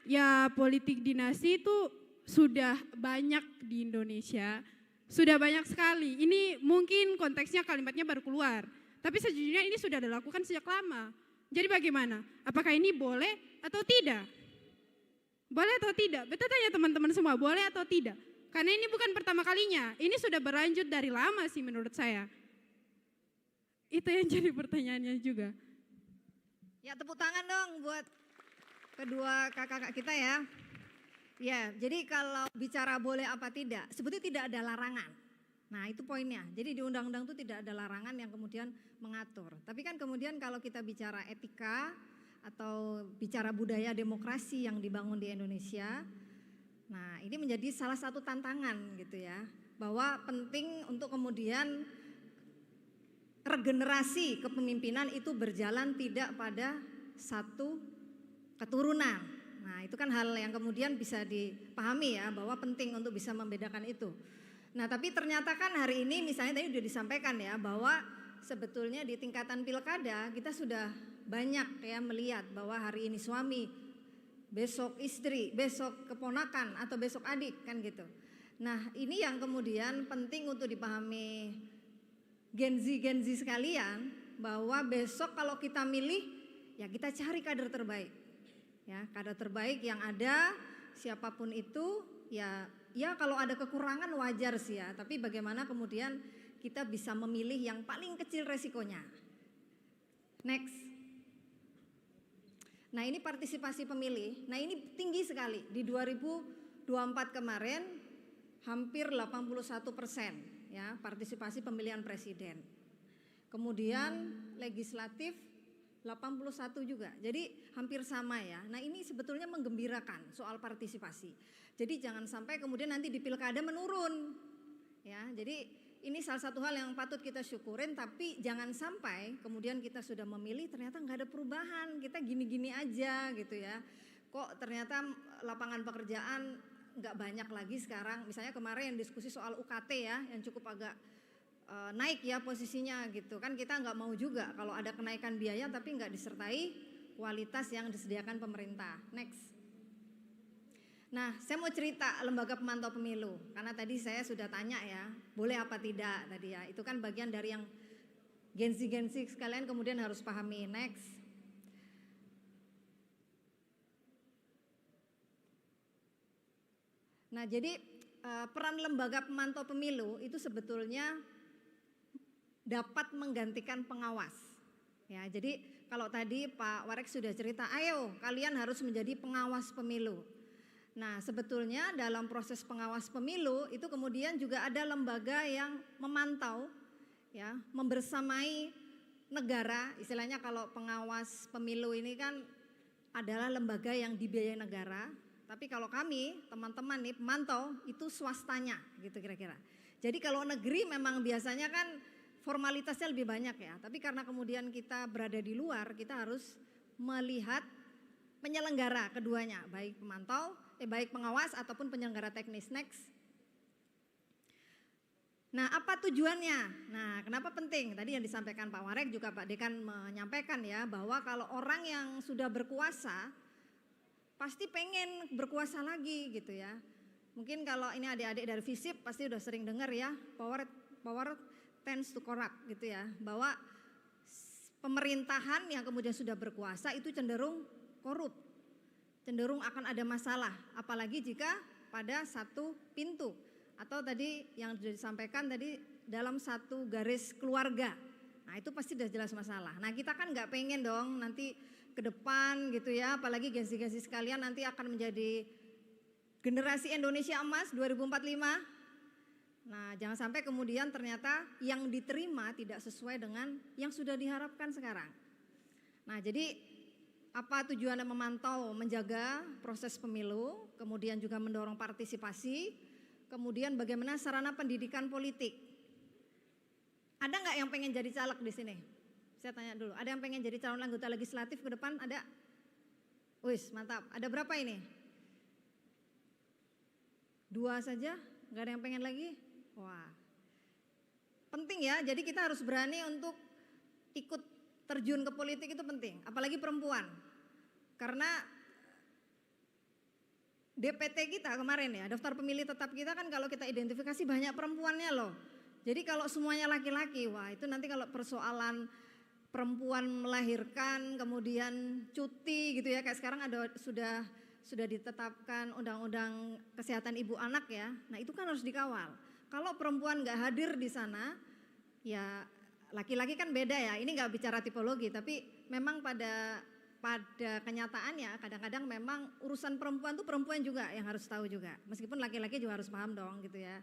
ya politik dinasti itu sudah banyak di Indonesia, sudah banyak sekali. Ini mungkin konteksnya kalimatnya baru keluar, tapi sejujurnya ini sudah dilakukan sejak lama. Jadi bagaimana? Apakah ini boleh atau tidak? Boleh atau tidak? Betul tanya teman-teman semua, boleh atau tidak? Karena ini bukan pertama kalinya, ini sudah berlanjut dari lama sih menurut saya. Itu yang jadi pertanyaannya juga. Ya tepuk tangan dong buat kedua kakak-kakak kita ya. Ya, jadi kalau bicara boleh apa tidak, sebetulnya tidak ada larangan. Nah itu poinnya, jadi di undang-undang itu tidak ada larangan yang kemudian mengatur. Tapi kan kemudian kalau kita bicara etika atau bicara budaya demokrasi yang dibangun di Indonesia. Nah, ini menjadi salah satu tantangan gitu ya, bahwa penting untuk kemudian regenerasi kepemimpinan itu berjalan tidak pada satu keturunan. Nah, itu kan hal yang kemudian bisa dipahami ya, bahwa penting untuk bisa membedakan itu. Nah, tapi ternyata kan hari ini misalnya tadi sudah disampaikan ya, bahwa sebetulnya di tingkatan pilkada kita sudah banyak ya melihat bahwa hari ini suami, besok istri, besok keponakan atau besok adik kan gitu. Nah, ini yang kemudian penting untuk dipahami Gen Z sekalian, bahwa besok kalau kita milih ya kita cari kader terbaik. Ya, kader terbaik yang ada siapapun itu ya kalau ada kekurangan wajar sih ya, tapi bagaimana kemudian kita bisa memilih yang paling kecil resikonya. Next. Nah, ini partisipasi pemilih. Nah, ini tinggi sekali. Di 2024 kemarin hampir 81% ya partisipasi pemilihan presiden. Kemudian legislatif 81 juga. Jadi hampir sama ya. Nah, ini sebetulnya menggembirakan soal partisipasi. Jadi jangan sampai kemudian nanti di pilkada menurun. Ya, jadi ini salah satu hal yang patut kita syukurin, tapi jangan sampai kemudian kita sudah memilih ternyata nggak ada perubahan, kita gini-gini aja gitu ya. Kok ternyata lapangan pekerjaan nggak banyak lagi sekarang. Misalnya kemarin diskusi soal UKT ya, yang cukup agak naik ya posisinya gitu. Kan kita nggak mau juga kalau ada kenaikan biaya tapi nggak disertai kualitas yang disediakan pemerintah. Next. Nah, saya mau cerita lembaga pemantau pemilu, karena tadi saya sudah tanya ya, boleh apa tidak tadi ya, itu kan bagian dari yang Gen Z sekalian kemudian harus pahami. Next. Nah, jadi peran lembaga pemantau pemilu itu sebetulnya dapat menggantikan pengawas. Ya, jadi kalau tadi Pak Warek sudah cerita, ayo kalian harus menjadi pengawas pemilu. Nah, sebetulnya dalam proses pengawas pemilu itu kemudian juga ada lembaga yang memantau ya, membersamai negara. Istilahnya kalau pengawas pemilu ini kan adalah lembaga yang dibiayai negara, tapi kalau kami teman-teman nih pemantau itu swastanya gitu kira-kira. Jadi kalau negeri memang biasanya kan formalitasnya lebih banyak ya, tapi karena kemudian kita berada di luar, kita harus melihat penyelenggara keduanya, baik baik pengawas ataupun penyelenggara teknis. Next. Nah, apa tujuannya? Nah, kenapa penting? Tadi yang disampaikan Pak Warek juga Pak Dekan menyampaikan ya, bahwa kalau orang yang sudah berkuasa pasti pengen berkuasa lagi gitu ya. Mungkin kalau ini adik-adik dari FISIP pasti udah sering dengar ya, power tends to corrupt gitu ya, bahwa pemerintahan yang kemudian sudah berkuasa itu cenderung korup, cenderung akan ada masalah, apalagi jika pada satu pintu atau tadi yang sudah disampaikan tadi dalam satu garis keluarga. Nah, itu pasti sudah jelas masalah. Nah, kita kan nggak pengen dong nanti ke depan gitu ya, apalagi Gen Z sekalian nanti akan menjadi generasi Indonesia emas 2045. Nah, jangan sampai kemudian ternyata yang diterima tidak sesuai dengan yang sudah diharapkan sekarang. Nah, jadi apa tujuannya memantau, menjaga proses pemilu, kemudian juga mendorong partisipasi, kemudian bagaimana sarana pendidikan politik. Ada nggak yang pengen jadi caleg di sini? Saya tanya dulu, ada yang pengen jadi calon anggota legislatif ke depan? Ada? Wis, mantap. Ada berapa ini? 2 saja? Nggak ada yang pengen lagi? Wah, penting ya. Jadi kita harus berani untuk ikut terjun ke politik, itu penting, apalagi perempuan. Karena DPT kita kemarin ya, daftar pemilih tetap kita kan kalau kita identifikasi banyak perempuannya loh. Jadi kalau semuanya laki-laki, wah itu nanti kalau persoalan perempuan melahirkan kemudian cuti gitu ya, kayak sekarang ada sudah ditetapkan undang-undang kesehatan ibu anak ya. Nah, itu kan harus dikawal. Kalau perempuan nggak hadir di sana, ya laki-laki kan beda ya, ini nggak bicara tipologi, tapi memang pada kenyataannya kadang-kadang memang urusan perempuan tuh perempuan juga yang harus tahu juga, meskipun laki-laki juga harus paham dong gitu ya.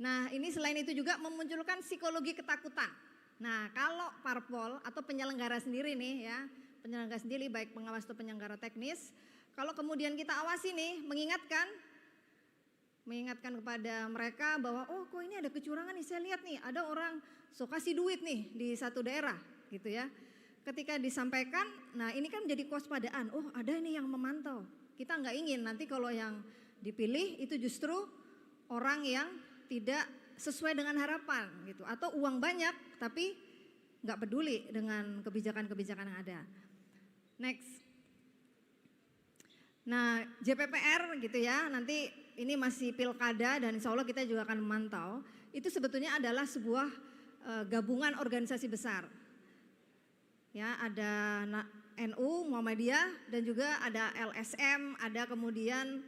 Nah, ini selain itu juga memunculkan psikologi ketakutan. Nah, kalau parpol atau penyelenggara sendiri nih ya, penyelenggara sendiri, baik pengawas atau penyelenggara teknis. Kalau kemudian kita awasi nih, mengingatkan kepada mereka bahwa oh kok ini ada kecurangan nih, saya lihat nih ada orang so kasih duit nih di satu daerah gitu ya. Ketika disampaikan, nah ini kan menjadi kewaspadaan, oh ada ini yang memantau. Kita nggak ingin nanti kalau yang dipilih itu justru orang yang tidak sesuai dengan harapan gitu, atau uang banyak tapi nggak peduli dengan kebijakan-kebijakan yang ada. Next. Nah JPPR gitu ya, nanti ini masih pilkada dan insya Allah kita juga akan memantau. Itu sebetulnya adalah sebuah gabungan organisasi besar. Ya, ada NU, Muhammadiyah, dan juga ada LSM, ada kemudian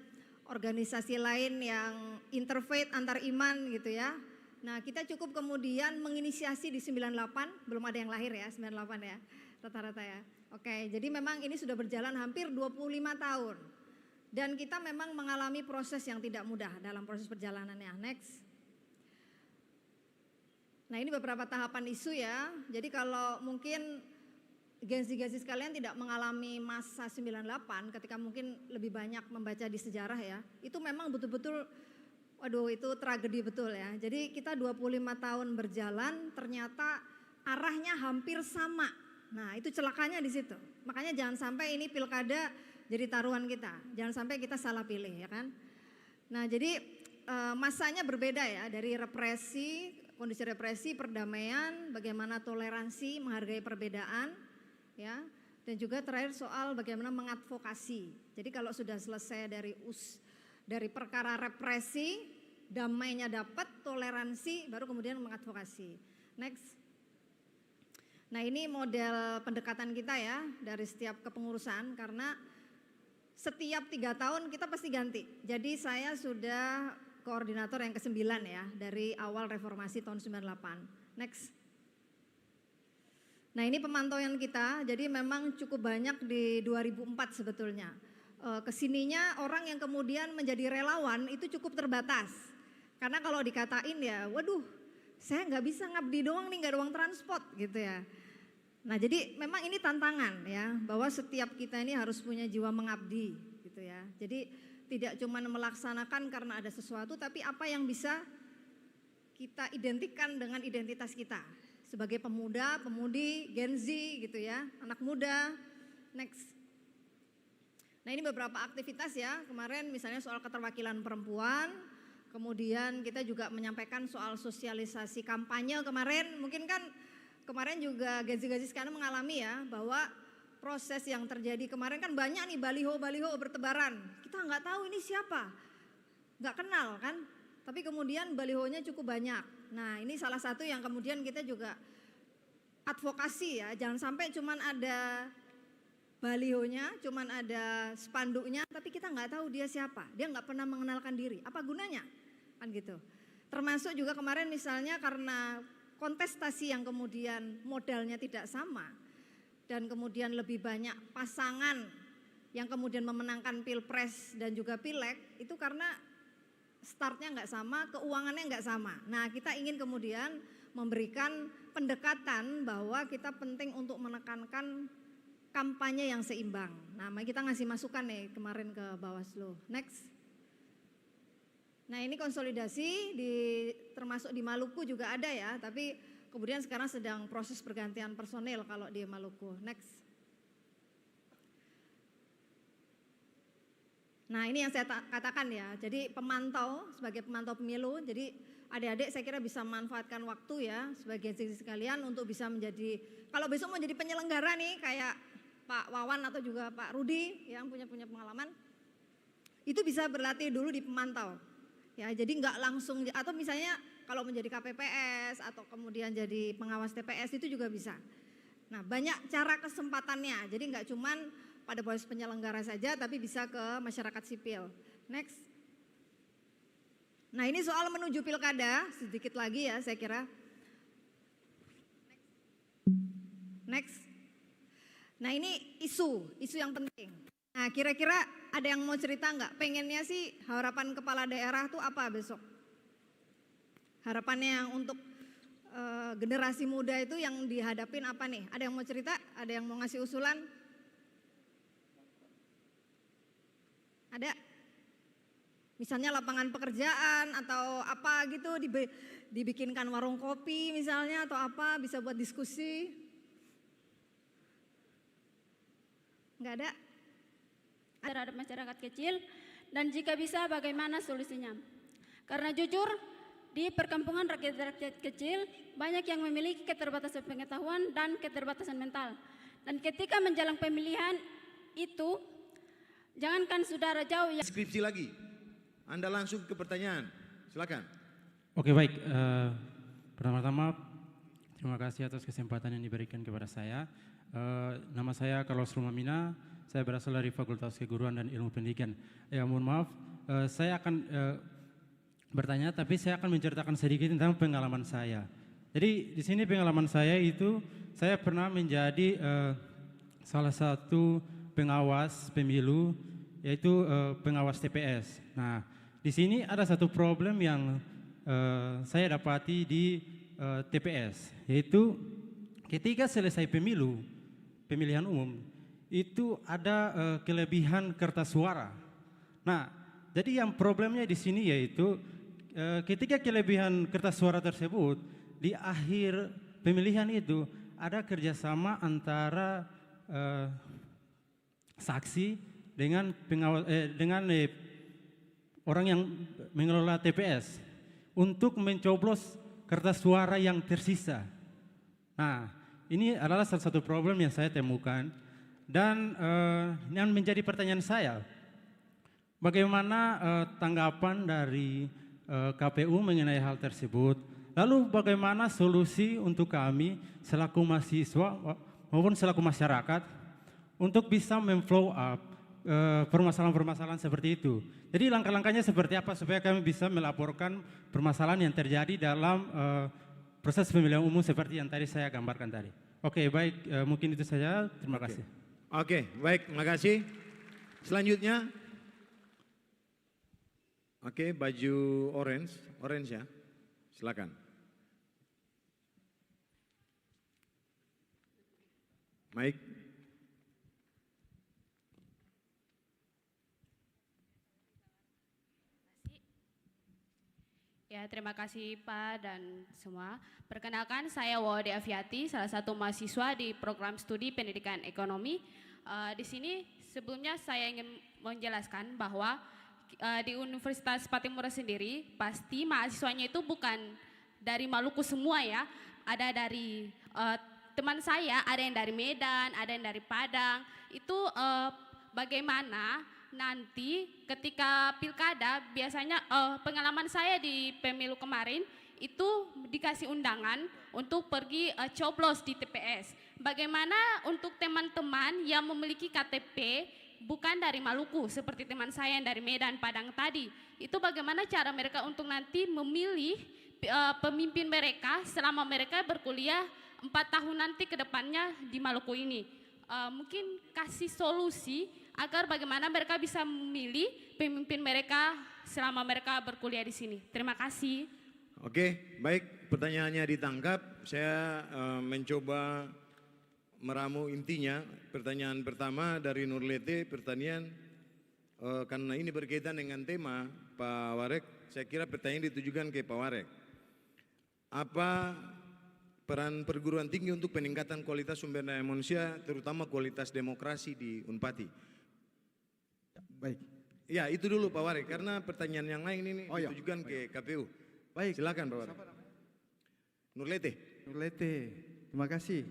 organisasi lain yang interfaith antar iman gitu ya. Nah kita cukup kemudian menginisiasi di 98, belum ada yang lahir ya 98 ya rata-rata ya. Oke, jadi memang ini sudah berjalan hampir 25 tahun. Dan kita memang mengalami proses yang tidak mudah dalam proses perjalanannya. Next. Nah ini beberapa tahapan isu ya. Jadi kalau mungkin Gen-Z sekalian tidak mengalami masa 98 ketika mungkin lebih banyak membaca di sejarah ya. Itu memang betul-betul, waduh itu tragedi betul ya. Jadi kita 25 tahun berjalan ternyata arahnya hampir sama. Nah itu celakanya di situ. Makanya jangan sampai ini pilkada jadi taruhan kita. Jangan sampai kita salah pilih ya kan. Nah jadi masanya berbeda ya, dari represi, kondisi represi, perdamaian, bagaimana toleransi, menghargai perbedaan, ya, dan juga terakhir soal bagaimana mengadvokasi. Jadi kalau sudah selesai dari perkara represi, damainya dapat, toleransi, baru kemudian mengadvokasi. Next. Nah ini model pendekatan kita ya dari setiap kepengurusan, karena setiap 3 tahun kita pasti ganti. Jadi saya sudah koordinator yang ke-9 ya, dari awal reformasi tahun 98. Next. Nah ini pemantauan kita, jadi memang cukup banyak di 2004 sebetulnya. Kesininya orang yang kemudian menjadi relawan itu cukup terbatas. Karena kalau dikatain ya, waduh saya nggak bisa ngabdi doang nih, nggak ada uang transport gitu ya. Nah jadi memang ini tantangan ya, bahwa setiap kita ini harus punya jiwa mengabdi gitu ya. Jadi tidak cuma melaksanakan karena ada sesuatu, tapi apa yang bisa kita identikan dengan identitas kita sebagai pemuda, pemudi, Gen Z gitu ya, anak muda. Next. Nah ini beberapa aktivitas ya, kemarin misalnya soal keterwakilan perempuan, kemudian kita juga menyampaikan soal sosialisasi kampanye kemarin. Mungkin kan kemarin juga Gen Z sekarang mengalami ya, bahwa proses yang terjadi kemarin kan banyak nih baliho-baliho bertebaran. Kita nggak tahu ini siapa, nggak kenal kan, tapi kemudian balihonya cukup banyak. Nah ini salah satu yang kemudian kita juga advokasi ya, jangan sampai cuman ada balihonya, cuman ada spanduknya, tapi kita nggak tahu dia siapa, dia nggak pernah mengenalkan diri, apa gunanya kan gitu. Termasuk juga kemarin misalnya karena kontestasi yang kemudian modalnya tidak sama, dan kemudian lebih banyak pasangan yang kemudian memenangkan pilpres dan juga pileg, itu karena startnya nggak sama, keuangannya nggak sama. Nah kita ingin kemudian memberikan pendekatan bahwa kita penting untuk menekankan kampanye yang seimbang. Nah kita ngasih masukan nih kemarin ke Bawaslu. Next. Nah ini konsolidasi termasuk di Maluku juga ada ya, tapi kemudian sekarang sedang proses pergantian personil kalau di Maluku. Next. Nah ini yang saya katakan ya, jadi pemantau, sebagai pemantau pemilu, jadi adik-adik saya kira bisa memanfaatkan waktu ya sebagai sisi sekalian untuk bisa menjadi, kalau besok mau jadi penyelenggara nih kayak Pak Wawan atau juga Pak Rudi yang punya pengalaman, itu bisa berlatih dulu di pemantau. Ya jadi nggak langsung, atau misalnya kalau menjadi KPPS atau kemudian jadi pengawas TPS itu juga bisa. Nah banyak cara kesempatannya, jadi nggak cuman pada proses penyelenggara saja, tapi bisa ke masyarakat sipil. Next. Nah ini soal menuju pilkada, sedikit lagi ya saya kira. Next. Nah ini isu yang penting. Nah kira-kira ada yang mau cerita nggak? Pengennya sih harapan kepala daerah tuh apa besok? Harapannya yang untuk generasi muda itu yang dihadapin apa nih? Ada yang mau cerita? Ada yang mau ngasih usulan? Ada? Misalnya lapangan pekerjaan atau apa gitu, dibikinkan warung kopi misalnya atau apa, bisa buat diskusi. Enggak ada? Terhadap masyarakat kecil, dan jika bisa bagaimana solusinya. Karena jujur di perkampungan rakyat-rakyat kecil banyak yang memiliki keterbatasan pengetahuan dan keterbatasan mental. Dan ketika menjelang pemilihan itu, jangankan saudara jauh yang Skripsi lagi. Anda langsung ke pertanyaan. Silakan. Oke, baik. Pertama-tama terima kasih atas kesempatan yang diberikan kepada saya. Nama saya Carlos Rumamina. Saya berasal dari Fakultas Keguruan dan Ilmu Pendidikan. Ya, mohon maaf, saya akan bertanya, tapi saya akan menceritakan sedikit tentang pengalaman saya. Jadi di sini pengalaman saya itu, saya pernah menjadi salah satu pengawas pemilu, yaitu pengawas TPS. Nah, di sini ada satu problem yang saya dapati di TPS, yaitu ketika selesai pemilihan umum, itu ada kelebihan kertas suara. Nah, jadi yang problemnya di sini yaitu ketika kelebihan kertas suara tersebut di akhir pemilihan itu ada kerjasama antara saksi dengan orang yang mengelola TPS untuk mencoblos kertas suara yang tersisa. Nah, ini adalah salah satu problem yang saya temukan. Dan yang menjadi pertanyaan saya, bagaimana tanggapan dari KPU mengenai hal tersebut? Lalu bagaimana solusi untuk kami selaku mahasiswa maupun selaku masyarakat untuk bisa memflow up permasalahan-permasalahan seperti itu? Jadi langkah-langkahnya seperti apa supaya kami bisa melaporkan permasalahan yang terjadi dalam proses pemilihan umum seperti yang tadi saya gambarkan tadi. Oke, baik, mungkin itu saja. Terima kasih. Oke, baik, terima kasih. Selanjutnya, oke, baju orange ya, silakan. Mike. Ya, terima kasih Pak dan semua. Perkenalkan, saya Wawade Afiati, salah satu mahasiswa di program studi pendidikan ekonomi. Di sini sebelumnya saya ingin menjelaskan bahwa di Universitas Patimura sendiri pasti mahasiswanya itu bukan dari Maluku semua ya. Ada dari teman saya, ada yang dari Medan, ada yang dari Padang. Itu bagaimana nanti ketika pilkada, biasanya pengalaman saya di pemilu kemarin itu dikasih undangan untuk pergi coblos di TPS. Bagaimana untuk teman-teman yang memiliki KTP bukan dari Maluku seperti teman saya yang dari Medan, Padang tadi, itu bagaimana cara mereka untuk nanti memilih pemimpin mereka selama mereka berkuliah 4 tahun nanti ke depannya di Maluku ini? Mungkin kasih solusi agar bagaimana mereka bisa memilih pemimpin mereka selama mereka berkuliah di sini. Terima kasih. Oke, baik, pertanyaannya ditangkap. Saya mencoba meramu intinya. Pertanyaan pertama dari Nurlete, pertanyaan karena ini berkaitan dengan tema Pak Warek, saya kira pertanyaan ditujukan ke Pak Warek. Apa peran perguruan tinggi untuk peningkatan kualitas sumber daya manusia, terutama kualitas demokrasi di Unpati? Baik. Ya, itu dulu Pak Warek, karena pertanyaan yang lain ini ditujukan ke KPU. Baik. Silakan Pak Warek. Nurlete. Nurlete, terima kasih.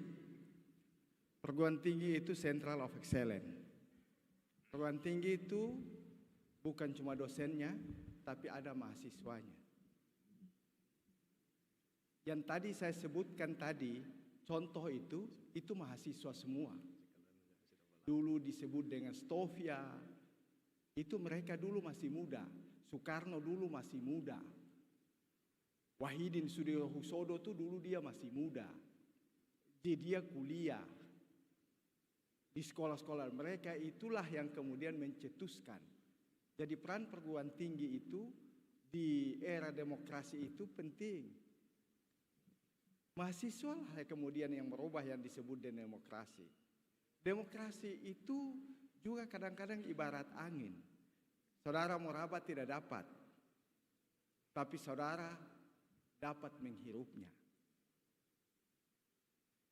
Perguruan tinggi itu Central of Excellence. Perguruan tinggi itu bukan cuma dosennya, tapi ada mahasiswanya. Yang tadi saya sebutkan tadi, contoh itu mahasiswa semua. Dulu disebut dengan Stovia, itu mereka dulu masih muda. Soekarno dulu masih muda. Wahidin Sudirohusodo itu dulu dia masih muda. Jadi dia kuliah. Di sekolah-sekolah mereka itulah yang kemudian mencetuskan. Jadi peran perguruan tinggi itu di era demokrasi itu penting. Mahasiswa lah kemudian yang merubah yang disebut demokrasi. Demokrasi itu juga kadang-kadang ibarat angin. Saudara Moraba tidak dapat, tapi saudara dapat menghirupnya.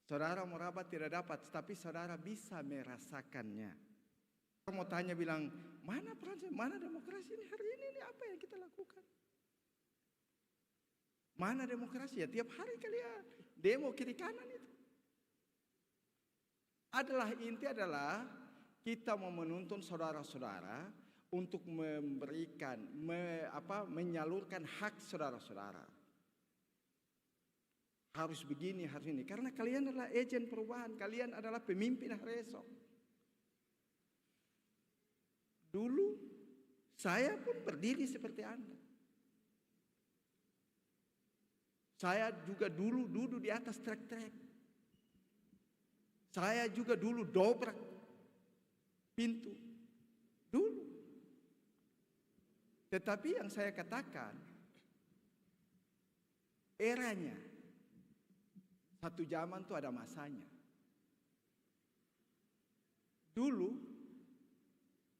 Saudara Moraba tidak dapat, tapi saudara bisa merasakannya. Saya mau tanya bilang, mana peran saya, mana demokrasi ini hari ini apa yang kita lakukan? Mana demokrasi ya? Tiap hari kalian demo kiri kanan itu. Inti adalah kita mau menuntun saudara-saudara untuk memberikan, menyalurkan hak saudara-saudara. Harus begini, harus ini. Karena kalian adalah agen perubahan, kalian adalah pemimpin hari esok. Dulu saya pun berdiri seperti Anda. Saya juga dulu duduk di atas trek-trek. Saya juga dulu dobrak pintu. Dulu. Tetapi yang saya katakan, eranya, satu zaman itu ada masanya. Dulu,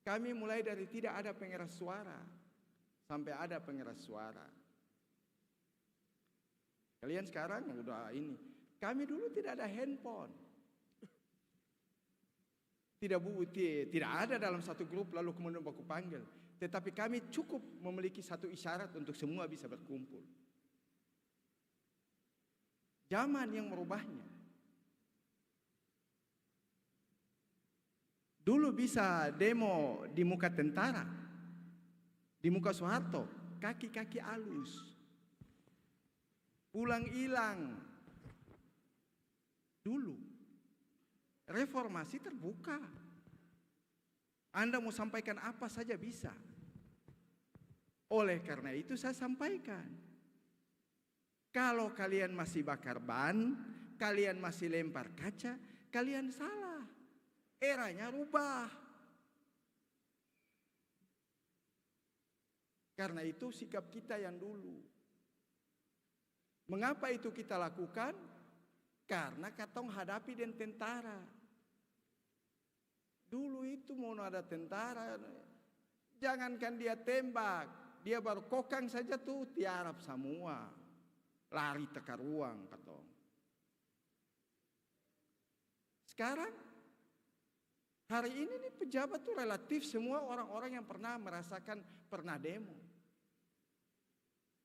kami mulai dari tidak ada pengeras suara, sampai ada pengeras suara. Kalian sekarang udah ini. Kami dulu tidak ada handphone. Tidak ada dalam satu grup lalu kemudian baku panggil. Tetapi kami cukup memiliki satu isyarat untuk semua bisa berkumpul. Zaman yang merubahnya. Dulu bisa demo di muka tentara, di muka Soeharto, kaki-kaki halus, pulang hilang. Dulu, reformasi terbuka. Anda mau sampaikan apa saja bisa. Oleh karena itu saya sampaikan. Kalau kalian masih bakar ban, kalian masih lempar kaca, kalian salah. Eranya rubah. Karena itu sikap kita yang dulu. Mengapa itu kita lakukan? Karena katong hadapi dengan tentara. Dulu itu mau ada tentara, jangankan dia tembak, dia baru kokang saja tuh tiarap semua. Lari teka ruang katong. Sekarang hari ini nih pejabat tuh relatif semua orang-orang yang pernah merasakan pernah demo.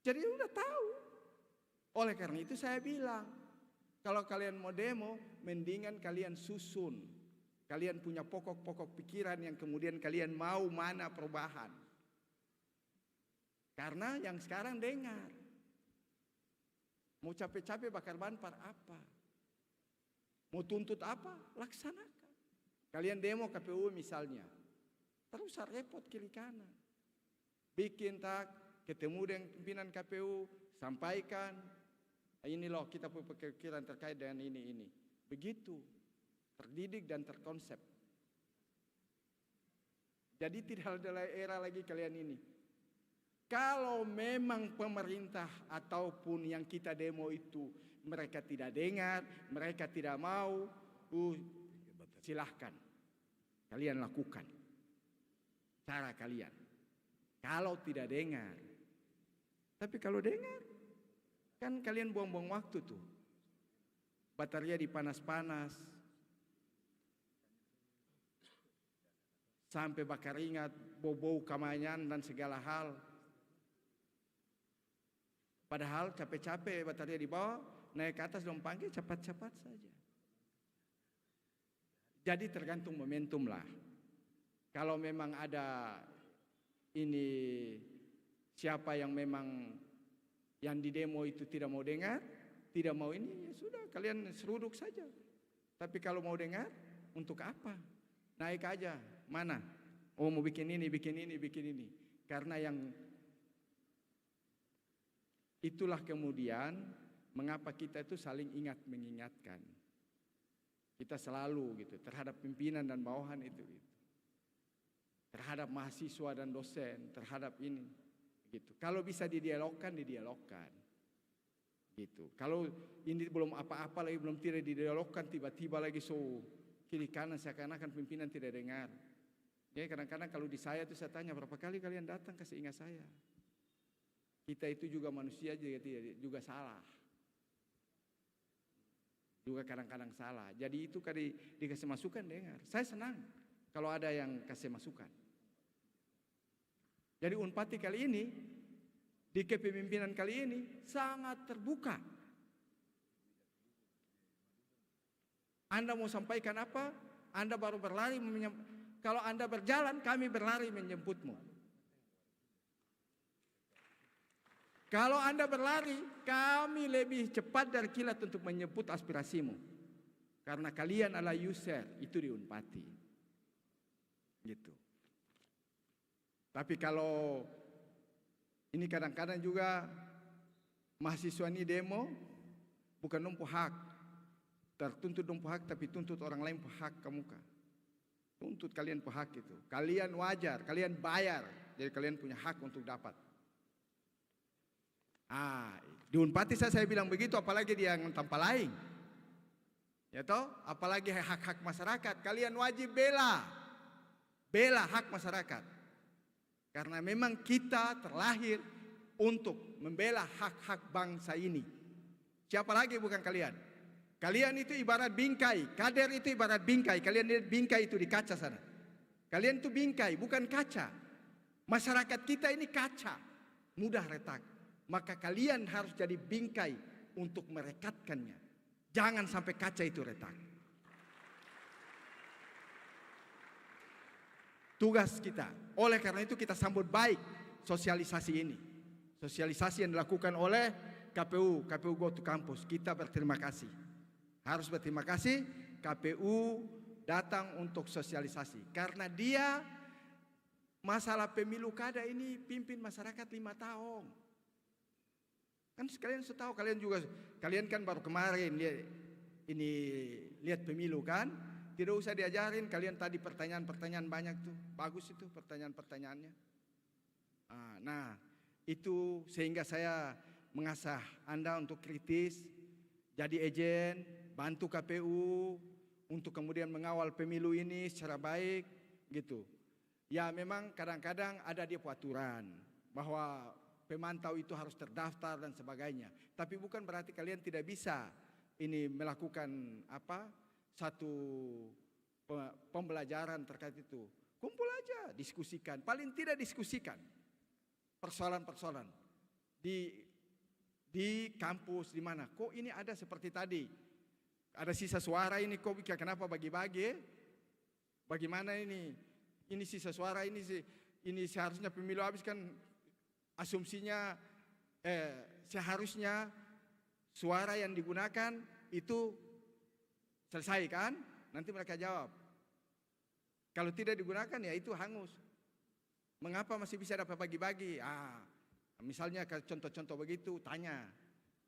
Jadi udah tahu. Oleh karena itu saya bilang, kalau kalian mau demo, mendingan kalian susun. Kalian punya pokok-pokok pikiran yang kemudian kalian mau mana perubahan. Karena yang sekarang dengar. Mau capek-capek bakar ban par apa? Mau tuntut apa? Laksanakan. Kalian demo KPU misalnya. Terus repot kiri kanan. Bikin tak, ketemu dengan pimpinan KPU, sampaikan. Ini loh kita punya pikiran terkait dengan ini. Begitu. Terdidik dan terkonsep. Jadi tidak ada era lagi kalian ini. Kalau memang pemerintah ataupun yang kita demo itu mereka tidak dengar, mereka tidak mau, silahkan. Kalian lakukan. Cara kalian. Kalau tidak dengar. Tapi kalau dengar, kan kalian buang-buang waktu tuh. Bateria dipanas-panas. Sampai bakar ingat, bau-bau kemanyan dan segala hal. Padahal capek-capek bateria di bawah, naik ke atas dong panggil cepat-cepat saja. Jadi tergantung momentum lah. Kalau memang ada ini siapa yang memang yang di demo itu tidak mau dengar, tidak mau ini, ya sudah kalian seruduk saja. Tapi kalau mau dengar, untuk apa? Naik aja. Mana? Oh mau bikin ini. Karena yang itulah kemudian mengapa kita itu saling mengingatkan. Kita selalu gitu terhadap pimpinan dan bawahan itu. Terhadap mahasiswa dan dosen, terhadap ini gitu. Kalau bisa didialogkan. Gitu. Kalau ini belum apa-apa lagi, belum tidak didialogkan, tiba-tiba lagi kiri kanan seakan-akan pimpinan tidak dengar. Jadi kadang-kadang kalau di saya tuh saya tanya berapa kali kalian datang kasih ingat saya. Kita itu juga manusia juga salah. Juga kadang-kadang salah. Jadi itu kali dikasih masukan dengar. Saya senang kalau ada yang kasih masukan. Jadi Unpati kali ini, di kepemimpinan kali ini sangat terbuka. Anda mau sampaikan apa? Anda baru berlari, kalau Anda berjalan, kami berlari menjemputmu. Kalau Anda berlari, kami lebih cepat dari kilat untuk menjemput aspirasimu. Karena kalian adalah user, itu di Unpati. Gitu. Tapi kalau ini kadang-kadang juga mahasiswa ini demo, bukan numpuk hak. Tertuntut numpuk hak, tapi tuntut orang lain hak kamu kan. Tuntut kalian hak itu. Kalian wajar, kalian bayar. Jadi kalian punya hak untuk dapat. Di Unpati saya bilang begitu, apalagi di yang tanpa lain. Ya toh, apalagi hak-hak masyarakat, kalian wajib bela. Bela hak masyarakat. Karena memang kita terlahir untuk membela hak-hak bangsa ini. Siapa lagi bukan kalian? Kalian itu ibarat bingkai, kader itu ibarat bingkai. Kalian lihat bingkai itu di kaca sana. Kalian itu bingkai, bukan kaca. Masyarakat kita ini kaca, mudah retak. Maka kalian harus jadi bingkai untuk merekatkannya. Jangan sampai kaca itu retak. Tugas kita. Oleh karena itu kita sambut baik sosialisasi ini. Sosialisasi yang dilakukan oleh KPU Go to Campus. Kita berterima kasih. Harus berterima kasih KPU datang untuk sosialisasi. Karena dia masalah pemilu kada ini pimpin masyarakat 5 tahun. Kan kalian sudah tahu, kalian kan baru kemarin lihat pemilu kan, tidak usah diajarin. Kalian tadi pertanyaan-pertanyaan banyak tuh, bagus itu pertanyaan-pertanyaannya. Nah itu sehingga saya mengasah Anda untuk kritis, jadi agen, bantu KPU untuk kemudian mengawal pemilu ini secara baik, gitu. Ya memang kadang-kadang ada dia aturan bahwa pemantau itu harus terdaftar dan sebagainya. Tapi bukan berarti kalian tidak bisa ini melakukan satu pembelajaran terkait itu. Kumpul aja, diskusikan. Paling tidak diskusikan persoalan-persoalan di kampus di mana. Kok ini ada seperti tadi? Ada sisa suara ini, kok kenapa bagi-bagi? Bagaimana ini? Ini sisa suara ini seharusnya pemilu habis kan. Asumsinya seharusnya suara yang digunakan itu selesai kan? Nanti mereka jawab. Kalau tidak digunakan ya itu hangus. Mengapa masih bisa dapat bagi-bagi? Misalnya contoh-contoh begitu, tanya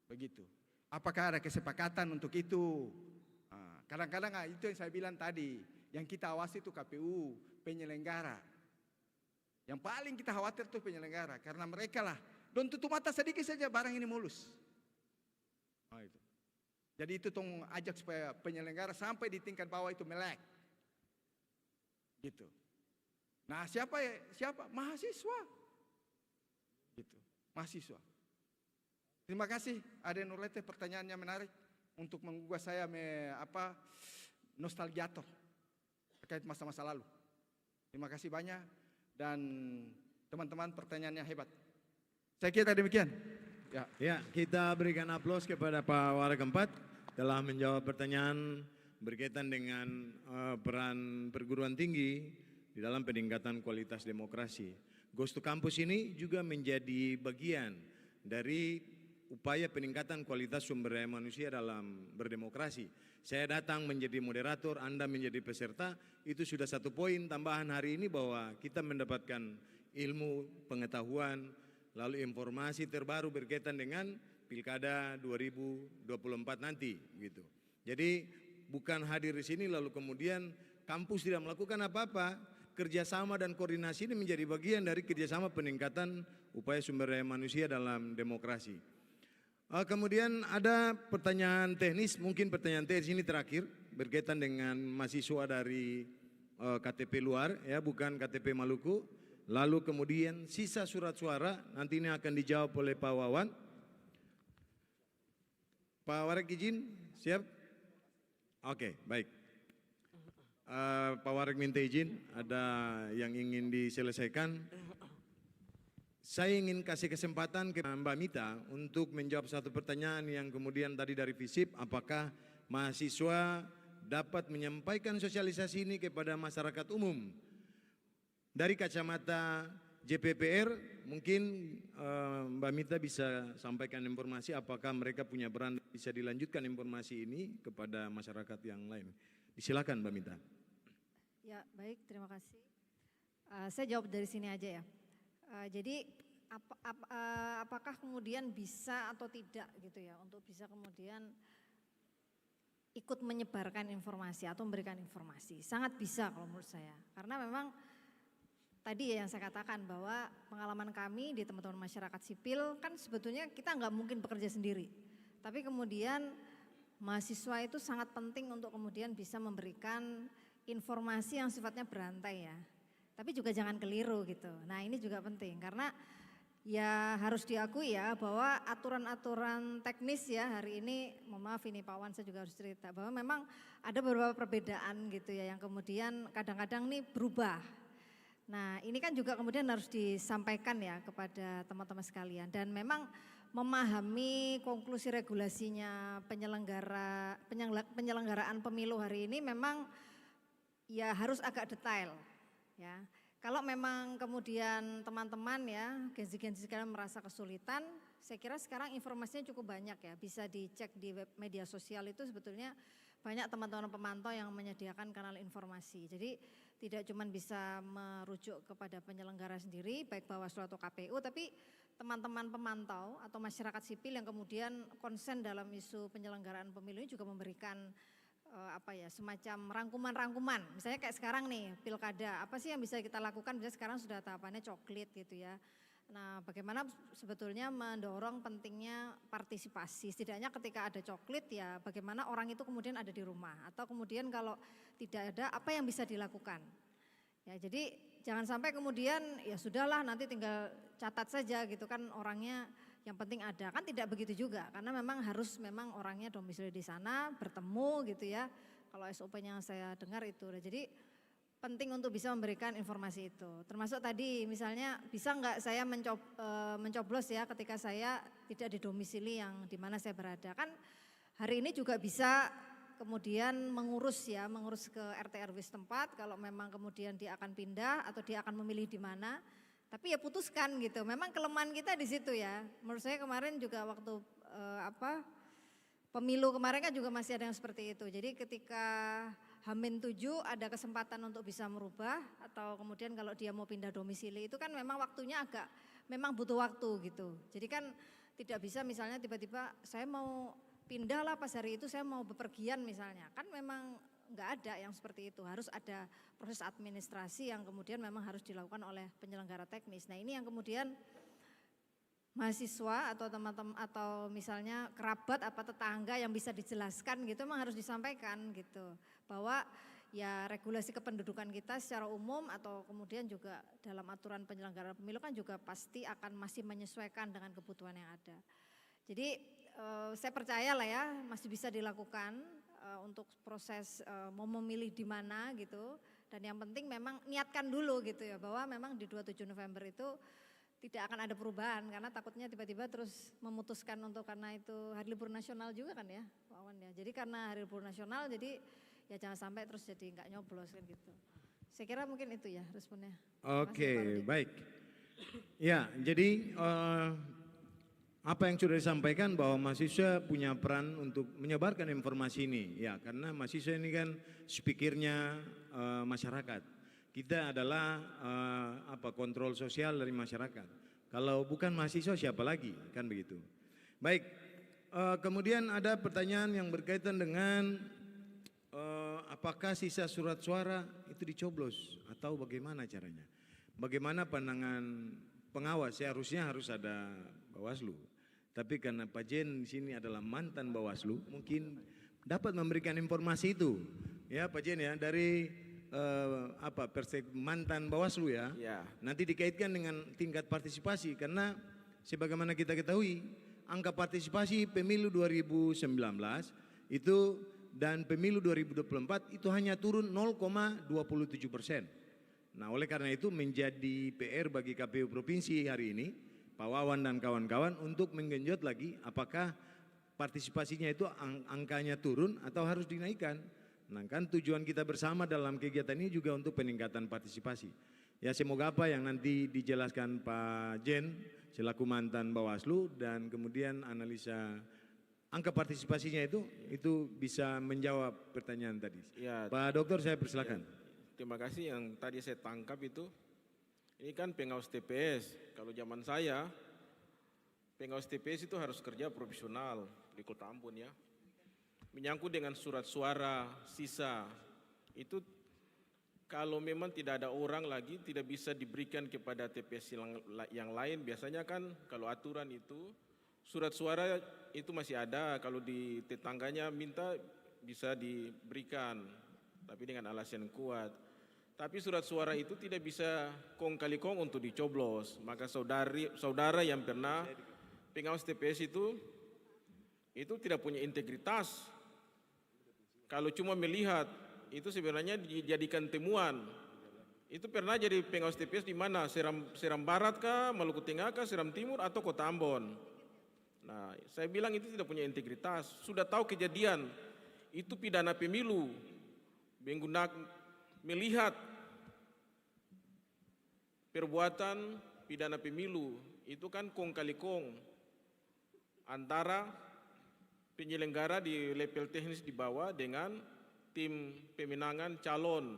begitu. Apakah ada kesepakatan untuk itu? Kadang-kadang itu yang saya bilang tadi, yang kita awasi itu KPU, penyelenggara. Yang paling kita khawatir itu penyelenggara, karena mereka lah don tutup mata sedikit saja barang ini mulus. Itu. Jadi itu tong ajak supaya penyelenggara sampai di tingkat bawah itu melek. Gitu. Nah siapa? Mahasiswa. Gitu. Mahasiswa. Terima kasih Aden Nurlete, pertanyaannya menarik untuk menggugah saya nostalgiator terkait masa-masa lalu. Terima kasih banyak. Dan teman-teman pertanyaannya hebat. Saya kira demikian. Ya, kita berikan aplaus kepada Pak Waregempat telah menjawab pertanyaan berkaitan dengan peran perguruan tinggi di dalam peningkatan kualitas demokrasi. Goes to Campus ini juga menjadi bagian dari upaya peningkatan kualitas sumber daya manusia dalam berdemokrasi. Saya datang menjadi moderator, Anda menjadi peserta, itu sudah satu poin tambahan hari ini bahwa kita mendapatkan ilmu, pengetahuan, lalu informasi terbaru berkaitan dengan Pilkada 2024 nanti gitu. Jadi bukan hadir di sini lalu kemudian kampus tidak melakukan apa-apa, kerjasama dan koordinasi ini menjadi bagian dari kerjasama peningkatan upaya sumber daya manusia dalam demokrasi. Kemudian ada pertanyaan teknis, mungkin pertanyaan teknis ini terakhir berkaitan dengan mahasiswa dari KTP luar, ya, bukan KTP Maluku. Lalu kemudian sisa surat suara nanti ini akan dijawab oleh Pak Wawan. Pak Warek izin, siap? Oke, baik. Pak Warek minta izin, ada yang ingin diselesaikan. Saya ingin kasih kesempatan ke Mbak Mita untuk menjawab satu pertanyaan yang kemudian tadi dari FISIP, apakah mahasiswa dapat menyampaikan sosialisasi ini kepada masyarakat umum. Dari kacamata JPPR, mungkin Mbak Mita bisa sampaikan informasi apakah mereka punya peran bisa dilanjutkan informasi ini kepada masyarakat yang lain. Silakan Mbak Mita. Ya, baik, terima kasih. Saya jawab dari sini aja ya. Jadi apakah kemudian bisa atau tidak gitu ya untuk bisa kemudian ikut menyebarkan informasi atau memberikan informasi? Sangat bisa kalau menurut saya. Karena memang tadi ya yang saya katakan bahwa pengalaman kami di teman-teman masyarakat sipil kan sebetulnya kita nggak mungkin bekerja sendiri. Tapi kemudian mahasiswa itu sangat penting untuk kemudian bisa memberikan informasi yang sifatnya berantai ya. Tapi juga jangan keliru gitu. Nah ini juga penting karena ya harus diakui ya bahwa aturan-aturan teknis ya hari ini, mohon maaf ini Pak Wan saya juga harus cerita bahwa memang ada beberapa perbedaan gitu ya yang kemudian kadang-kadang nih berubah. Nah ini kan juga kemudian harus disampaikan ya kepada teman-teman sekalian dan memang memahami konklusi regulasinya penyelenggaraan pemilu hari ini memang ya harus agak detail ya. Kalau memang kemudian teman-teman ya gensi-gensi sekalian merasa kesulitan, saya kira sekarang informasinya cukup banyak ya, bisa dicek di web media sosial itu sebetulnya banyak teman-teman pemantau yang menyediakan kanal informasi. Jadi tidak cuma bisa merujuk kepada penyelenggara sendiri, baik Bawaslu atau KPU, tapi teman-teman pemantau atau masyarakat sipil yang kemudian konsen dalam isu penyelenggaraan pemilu ini juga memberikan semacam rangkuman-rangkuman. Misalnya kayak sekarang nih pilkada, apa sih yang bisa kita lakukan? Misalnya sekarang sudah tahapannya coklit gitu ya. Nah bagaimana sebetulnya mendorong pentingnya partisipasi. Setidaknya ketika ada coklit ya bagaimana orang itu kemudian ada di rumah. Atau kemudian kalau tidak ada apa yang bisa dilakukan. Ya jadi jangan sampai kemudian ya sudahlah nanti tinggal catat saja gitu kan orangnya. Yang penting ada, kan tidak begitu juga karena memang harus orangnya domisili di sana, bertemu gitu ya. Kalau SOP-nya saya dengar itu. Jadi penting untuk bisa memberikan informasi itu. Termasuk tadi misalnya bisa enggak saya mencoblos ya ketika saya tidak di domisili yang di mana saya berada. Kan hari ini juga bisa kemudian mengurus ke RT RW setempat kalau memang kemudian dia akan pindah atau dia akan memilih di mana. Tapi ya putuskan gitu, memang kelemahan kita di situ ya. Menurut saya kemarin juga waktu pemilu kemarin kan juga masih ada yang seperti itu. Jadi ketika H-7 ada kesempatan untuk bisa merubah atau kemudian kalau dia mau pindah domisili itu kan memang waktunya memang butuh waktu gitu. Jadi kan tidak bisa misalnya tiba-tiba saya mau pindah lah pas hari itu saya mau bepergian misalnya. Kan memang enggak ada yang seperti itu, harus ada proses administrasi yang kemudian memang harus dilakukan oleh penyelenggara teknis. Nah ini yang kemudian mahasiswa atau teman-teman atau misalnya kerabat apa tetangga yang bisa dijelaskan gitu memang harus disampaikan gitu. Bahwa ya regulasi kependudukan kita secara umum atau kemudian juga dalam aturan penyelenggaraan pemilu kan juga pasti akan masih menyesuaikan dengan kebutuhan yang ada. Jadi saya percaya lah ya masih bisa dilakukan untuk proses mau memilih di mana gitu dan yang penting memang niatkan dulu gitu ya bahwa memang di 27 November itu tidak akan ada perubahan karena takutnya tiba-tiba terus memutuskan untuk karena itu hari libur nasional juga kan ya Pak Wan ya. Jadi karena hari libur nasional jadi ya jangan sampai terus jadi enggak nyoblos kan gitu. Saya kira mungkin itu ya responnya. Oke, baik. Ya, jadi apa yang sudah disampaikan bahwa mahasiswa punya peran untuk menyebarkan informasi ini. Ya, karena mahasiswa ini kan speakernya masyarakat. Kita adalah kontrol sosial dari masyarakat. Kalau bukan mahasiswa siapa lagi, kan begitu. Baik, kemudian ada pertanyaan yang berkaitan dengan apakah sisa surat suara itu dicoblos atau bagaimana caranya? Bagaimana pandangan pengawas? Seharusnya harus ada Bawaslu. Tapi karena Pak Jen di sini adalah mantan Bawaslu, mungkin dapat memberikan informasi itu. Ya Pak Jen ya, dari mantan Bawaslu ya. Ya. Nanti dikaitkan dengan tingkat partisipasi karena sebagaimana kita ketahui angka partisipasi pemilu 2019 itu dan pemilu 2024 itu hanya turun 0,27%. Nah, oleh karena itu menjadi PR bagi KPU Provinsi hari ini, Pak Wawan dan kawan-kawan untuk menggenjot lagi apakah partisipasinya itu angkanya turun atau harus dinaikkan. Nah, kan tujuan kita bersama dalam kegiatan ini juga untuk peningkatan partisipasi. Ya, semoga apa yang nanti dijelaskan Pak Jen selaku mantan Bawaslu dan kemudian analisa angka partisipasinya itu bisa menjawab pertanyaan tadi. Ya, Pak Dokter, saya persilakan. Ya, terima kasih yang tadi saya tangkap itu. Ini kan pengawas TPS. Kalau zaman saya, pengawas TPS itu harus kerja profesional di Kota Ambon ya. Menyangkut dengan surat suara, sisa, itu kalau memang tidak ada orang lagi tidak bisa diberikan kepada TPS yang lain. Biasanya kan kalau aturan itu surat suara itu masih ada, kalau di tetangganya minta bisa diberikan, tapi dengan alasan kuat. Tapi surat suara itu tidak bisa kong kali kong untuk dicoblos. Maka saudara yang pernah pengawas TPS itu tidak punya integritas. Kalau cuma melihat, itu sebenarnya dijadikan temuan. Itu pernah jadi pengawas TPS di mana? Seram Barat kah, Maluku Tengah kah, Seram Timur atau Kota Ambon. Nah, saya bilang itu tidak punya integritas. Sudah tahu kejadian, itu pidana pemilu. Melihat perbuatan pidana pemilu, itu kan kong kali kong antara penyelenggara di level teknis di bawah dengan tim pemenangan calon.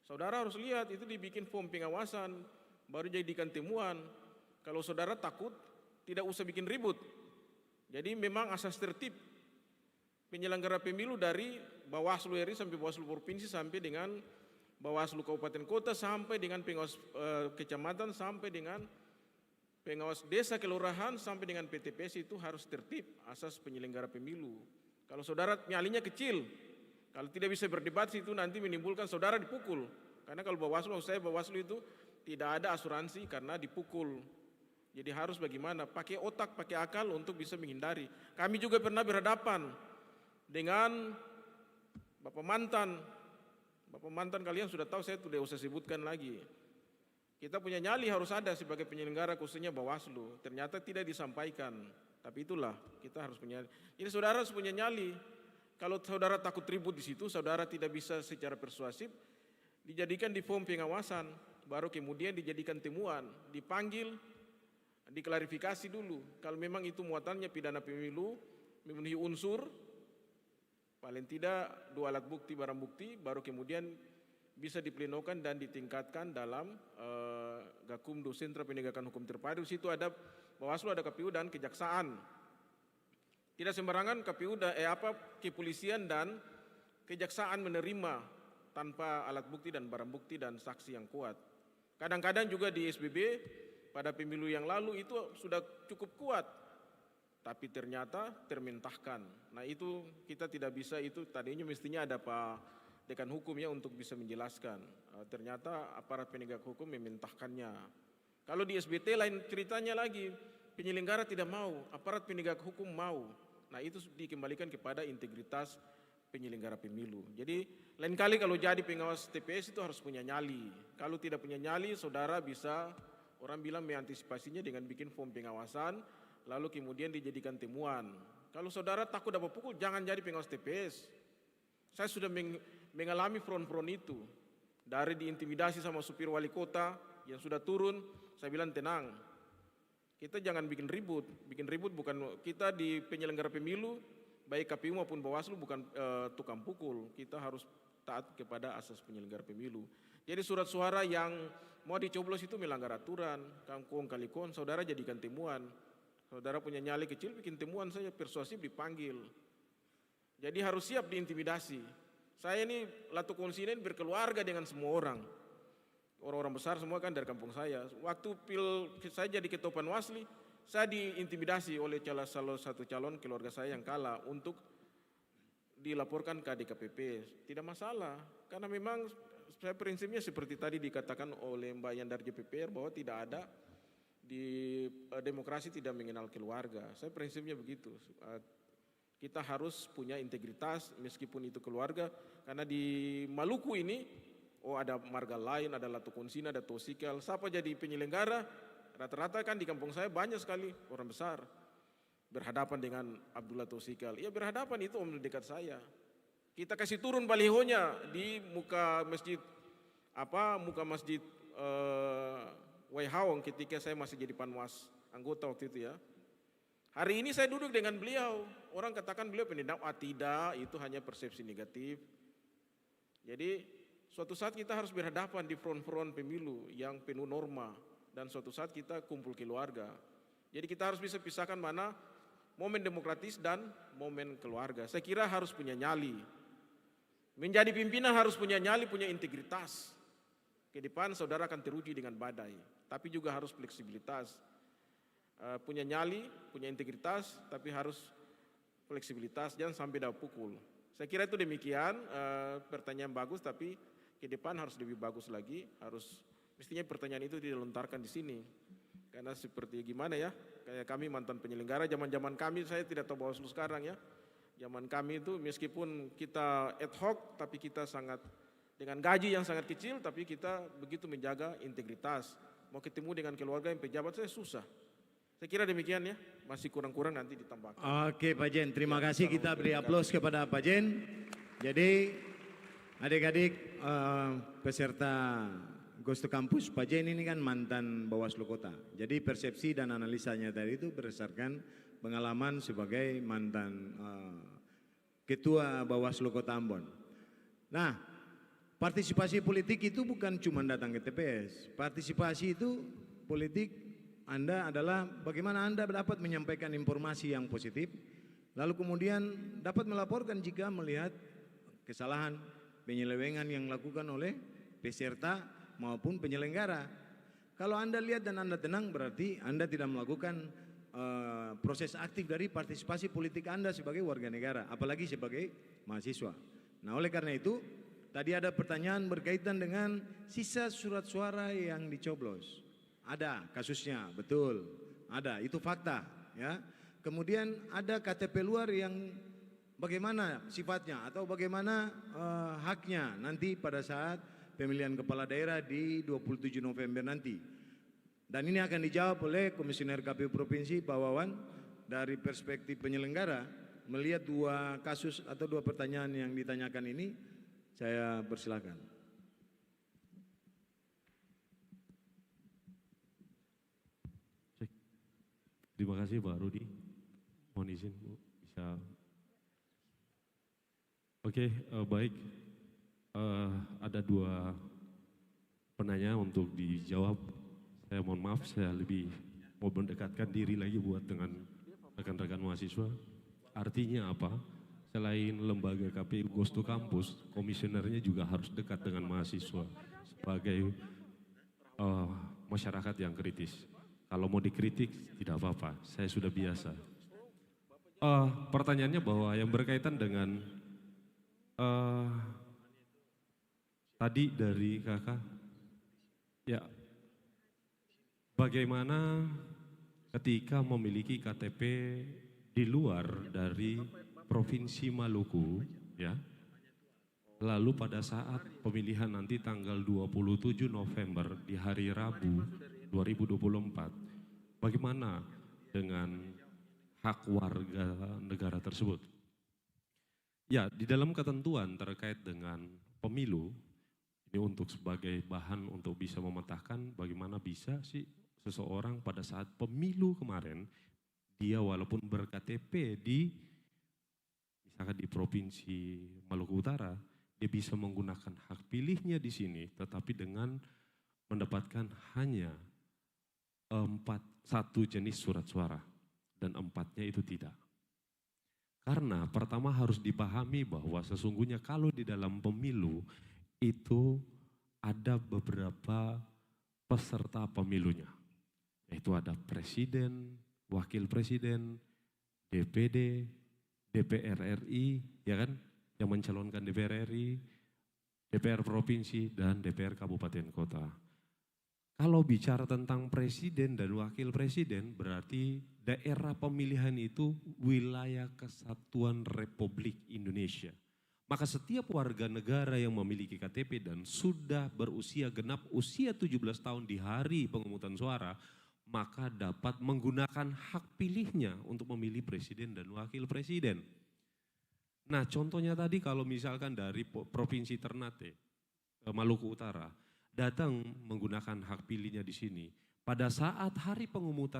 Saudara harus lihat itu dibikin form pengawasan, baru jadikan temuan. Kalau saudara takut, tidak usah bikin ribut. Jadi memang asas tertib penyelenggara pemilu dari Bawaslu RI sampai Bawaslu Provinsi sampai dengan Bawaslu Kabupaten Kota sampai dengan pengawas kecamatan sampai dengan pengawas desa kelurahan sampai dengan PTPS itu harus tertib asas penyelenggara pemilu. Kalau saudara nyalinya kecil, kalau tidak bisa berdebat itu nanti menimbulkan saudara dipukul. Karena kalau Bawaslu itu tidak ada asuransi karena dipukul. Jadi harus bagaimana? Pakai otak, pakai akal untuk bisa menghindari. Kami juga pernah berhadapan dengan Bapak mantan kalian sudah tahu, saya tidak usah sebutkan lagi. Kita punya nyali harus ada sebagai penyelenggara khususnya Bawaslu. Ternyata tidak disampaikan. Tapi itulah kita harus punya. Jadi saudara harus punya nyali. Kalau saudara takut ribut di situ, saudara tidak bisa secara persuasif, dijadikan di form pengawasan, baru kemudian dijadikan temuan, dipanggil, diklarifikasi dulu. Kalau memang itu muatannya pidana pemilu, memenuhi unsur, paling tidak 2 alat bukti, barang bukti, baru kemudian bisa diplenokan dan ditingkatkan dalam Gakumdu, Sentra Penegakan Hukum Terpadu. Di situ ada Bawaslu, ada KPU dan Kejaksaan. Tidak sembarangan KPU kepolisian dan Kejaksaan menerima tanpa alat bukti dan barang bukti dan saksi yang kuat. Kadang-kadang juga di SBB pada pemilu yang lalu itu sudah cukup kuat, tapi ternyata termentahkan. Nah itu kita tidak bisa, itu tadinya mestinya ada Pak Dekan Hukum ya untuk bisa menjelaskan. Ternyata aparat penegak hukum mementahkannya. Kalau di SBT lain ceritanya lagi, penyelenggara tidak mau, aparat penegak hukum mau. Nah itu dikembalikan kepada integritas penyelenggara pemilu. Jadi lain kali kalau jadi pengawas TPS itu harus punya nyali. Kalau tidak punya nyali, saudara bisa, orang bilang mengantisipasinya dengan bikin form pengawasan, lalu kemudian dijadikan temuan. Kalau saudara takut dapat pukul, jangan jadi pengawas TPS. Saya sudah mengalami front-front itu. Dari diintimidasi sama supir wali kota yang sudah turun, saya bilang tenang. Kita jangan bikin ribut. Bikin ribut bukan, kita di penyelenggara pemilu, baik KPU maupun Bawaslu bukan tukang pukul. Kita harus taat kepada asas penyelenggara pemilu. Jadi surat suara yang mau dicoblos itu melanggar aturan. Kangkung kalikon, saudara jadikan temuan. Saudara punya nyali kecil, bikin temuan saja, persuasif dipanggil. Jadi harus siap diintimidasi. Saya ini Latu Konsinen berkeluarga dengan semua orang. Orang-orang besar semua kan dari kampung saya. Waktu saya jadi ketua Panwasli, saya diintimidasi oleh salah satu calon keluarga saya yang kalah untuk dilaporkan ke DKPP, tidak masalah. Karena memang saya prinsipnya seperti tadi dikatakan oleh Mbak Yandar JPPR bahwa tidak ada di demokrasi tidak mengenal keluarga. Saya prinsipnya begitu. Kita harus punya integritas meskipun itu keluarga. Karena di Maluku ini, ada marga lain, ada Latu Konsina, ada Tosikal. Siapa jadi penyelenggara? Rata-rata kan di kampung saya banyak sekali orang besar berhadapan dengan Abdullah Tosikal. Ya berhadapan itu om dekat saya. Kita kasih turun balihonya di muka masjid Waihawang ketika saya masih jadi panwas anggota waktu itu ya. Hari ini saya duduk dengan beliau. Orang katakan beliau pendidik, tidak, itu hanya persepsi negatif. Jadi suatu saat kita harus berhadapan di front-front pemilu yang penuh norma. Dan suatu saat kita kumpul keluarga. Jadi kita harus bisa pisahkan mana momen demokratis dan momen keluarga. Saya kira harus punya nyali. Menjadi pimpinan harus punya nyali, punya integritas. Ke depan saudara akan teruji dengan badai. Tapi juga harus fleksibilitas. Punya nyali, punya integritas, tapi harus fleksibilitas. Jangan sampai dapat pukul. Saya kira itu demikian, pertanyaan bagus, tapi ke depan harus lebih bagus lagi. Mestinya pertanyaan itu dilontarkan di sini. Karena seperti gimana ya, kayak kami mantan penyelenggara, zaman-zaman kami, saya tidak tahu Bawaslu sekarang ya. Zaman kami itu meskipun kita ad hoc, tapi kita sangat, dengan gaji yang sangat kecil, tapi kita begitu menjaga integritas. Mau ketemu dengan keluarga yang pejabat saya susah. Saya kira demikian ya, masih kurang-kurang nanti ditambahkan. Oke Pak Jen, terima kasih, kita beri aplaus kepada Pak Jen. Jadi adik-adik peserta Goes to Campus, Pak Jen ini kan mantan Bawaslu Kota. Jadi persepsi dan analisanya tadi itu berdasarkan pengalaman sebagai mantan Ketua Bawaslu Kota Ambon. Nah, partisipasi politik itu bukan cuma datang ke TPS. Partisipasi itu politik Anda adalah bagaimana Anda dapat menyampaikan informasi yang positif, lalu kemudian dapat melaporkan jika melihat kesalahan, penyelewengan yang dilakukan oleh peserta maupun penyelenggara. Kalau Anda lihat dan Anda tenang, berarti Anda tidak melakukan proses aktif dari partisipasi politik Anda sebagai warga negara, apalagi sebagai mahasiswa. Nah, oleh karena itu, tadi ada pertanyaan berkaitan dengan sisa surat suara yang dicoblos. Ada kasusnya, betul. Ada, itu fakta, ya. Kemudian ada KTP luar yang bagaimana sifatnya atau bagaimana haknya nanti pada saat pemilihan kepala daerah di 27 November nanti. Dan ini akan dijawab oleh Komisioner KPU Provinsi Pak Wawan. Dari perspektif penyelenggara, melihat dua kasus atau dua pertanyaan yang ditanyakan ini, saya persilakan. Terima kasih Pak Rudi. Mohon izin Bu, bisa. Oke, baik. Ada dua penanya untuk dijawab. Saya mohon maaf, saya lebih mau mendekatkan diri lagi buat dengan rekan-rekan mahasiswa. Artinya apa? Selain lembaga KPU Goes to Campus, komisionernya juga harus dekat dengan mahasiswa sebagai masyarakat yang kritis. Kalau mau dikritik tidak apa-apa, saya sudah biasa. Pertanyaannya bahwa yang berkaitan dengan tadi dari kakak, ya bagaimana ketika memiliki KTP di luar dari Provinsi Maluku, ya, lalu pada saat pemilihan nanti tanggal 27 November di hari Rabu 2024, bagaimana dengan hak warga negara tersebut? Ya, di dalam ketentuan terkait dengan pemilu, ini untuk sebagai bahan untuk bisa memetakan bagaimana bisa sih seseorang pada saat pemilu kemarin, dia walaupun ber-KTP misalkan di Provinsi Maluku Utara, dia bisa menggunakan hak pilihnya di sini, tetapi dengan mendapatkan hanya satu jenis surat suara, dan 4-nya itu tidak. Karena pertama harus dipahami bahwa sesungguhnya kalau di dalam pemilu itu ada beberapa peserta pemilunya. Yaitu ada presiden, wakil presiden, DPD, DPR RI, ya kan? yang mencalonkan DPR RI, DPR Provinsi, dan DPR Kabupaten Kota. Kalau bicara tentang presiden dan wakil presiden, berarti daerah pemilihan itu wilayah kesatuan Republik Indonesia. Maka setiap warga negara yang memiliki KTP dan sudah berusia genap usia 17 tahun di hari pemungutan suara, maka dapat menggunakan hak pilihnya untuk memilih presiden dan wakil presiden. Nah, contohnya tadi kalau misalkan dari Provinsi Ternate, Maluku Utara, datang menggunakan hak pilihnya di sini. Pada saat hari pemungutan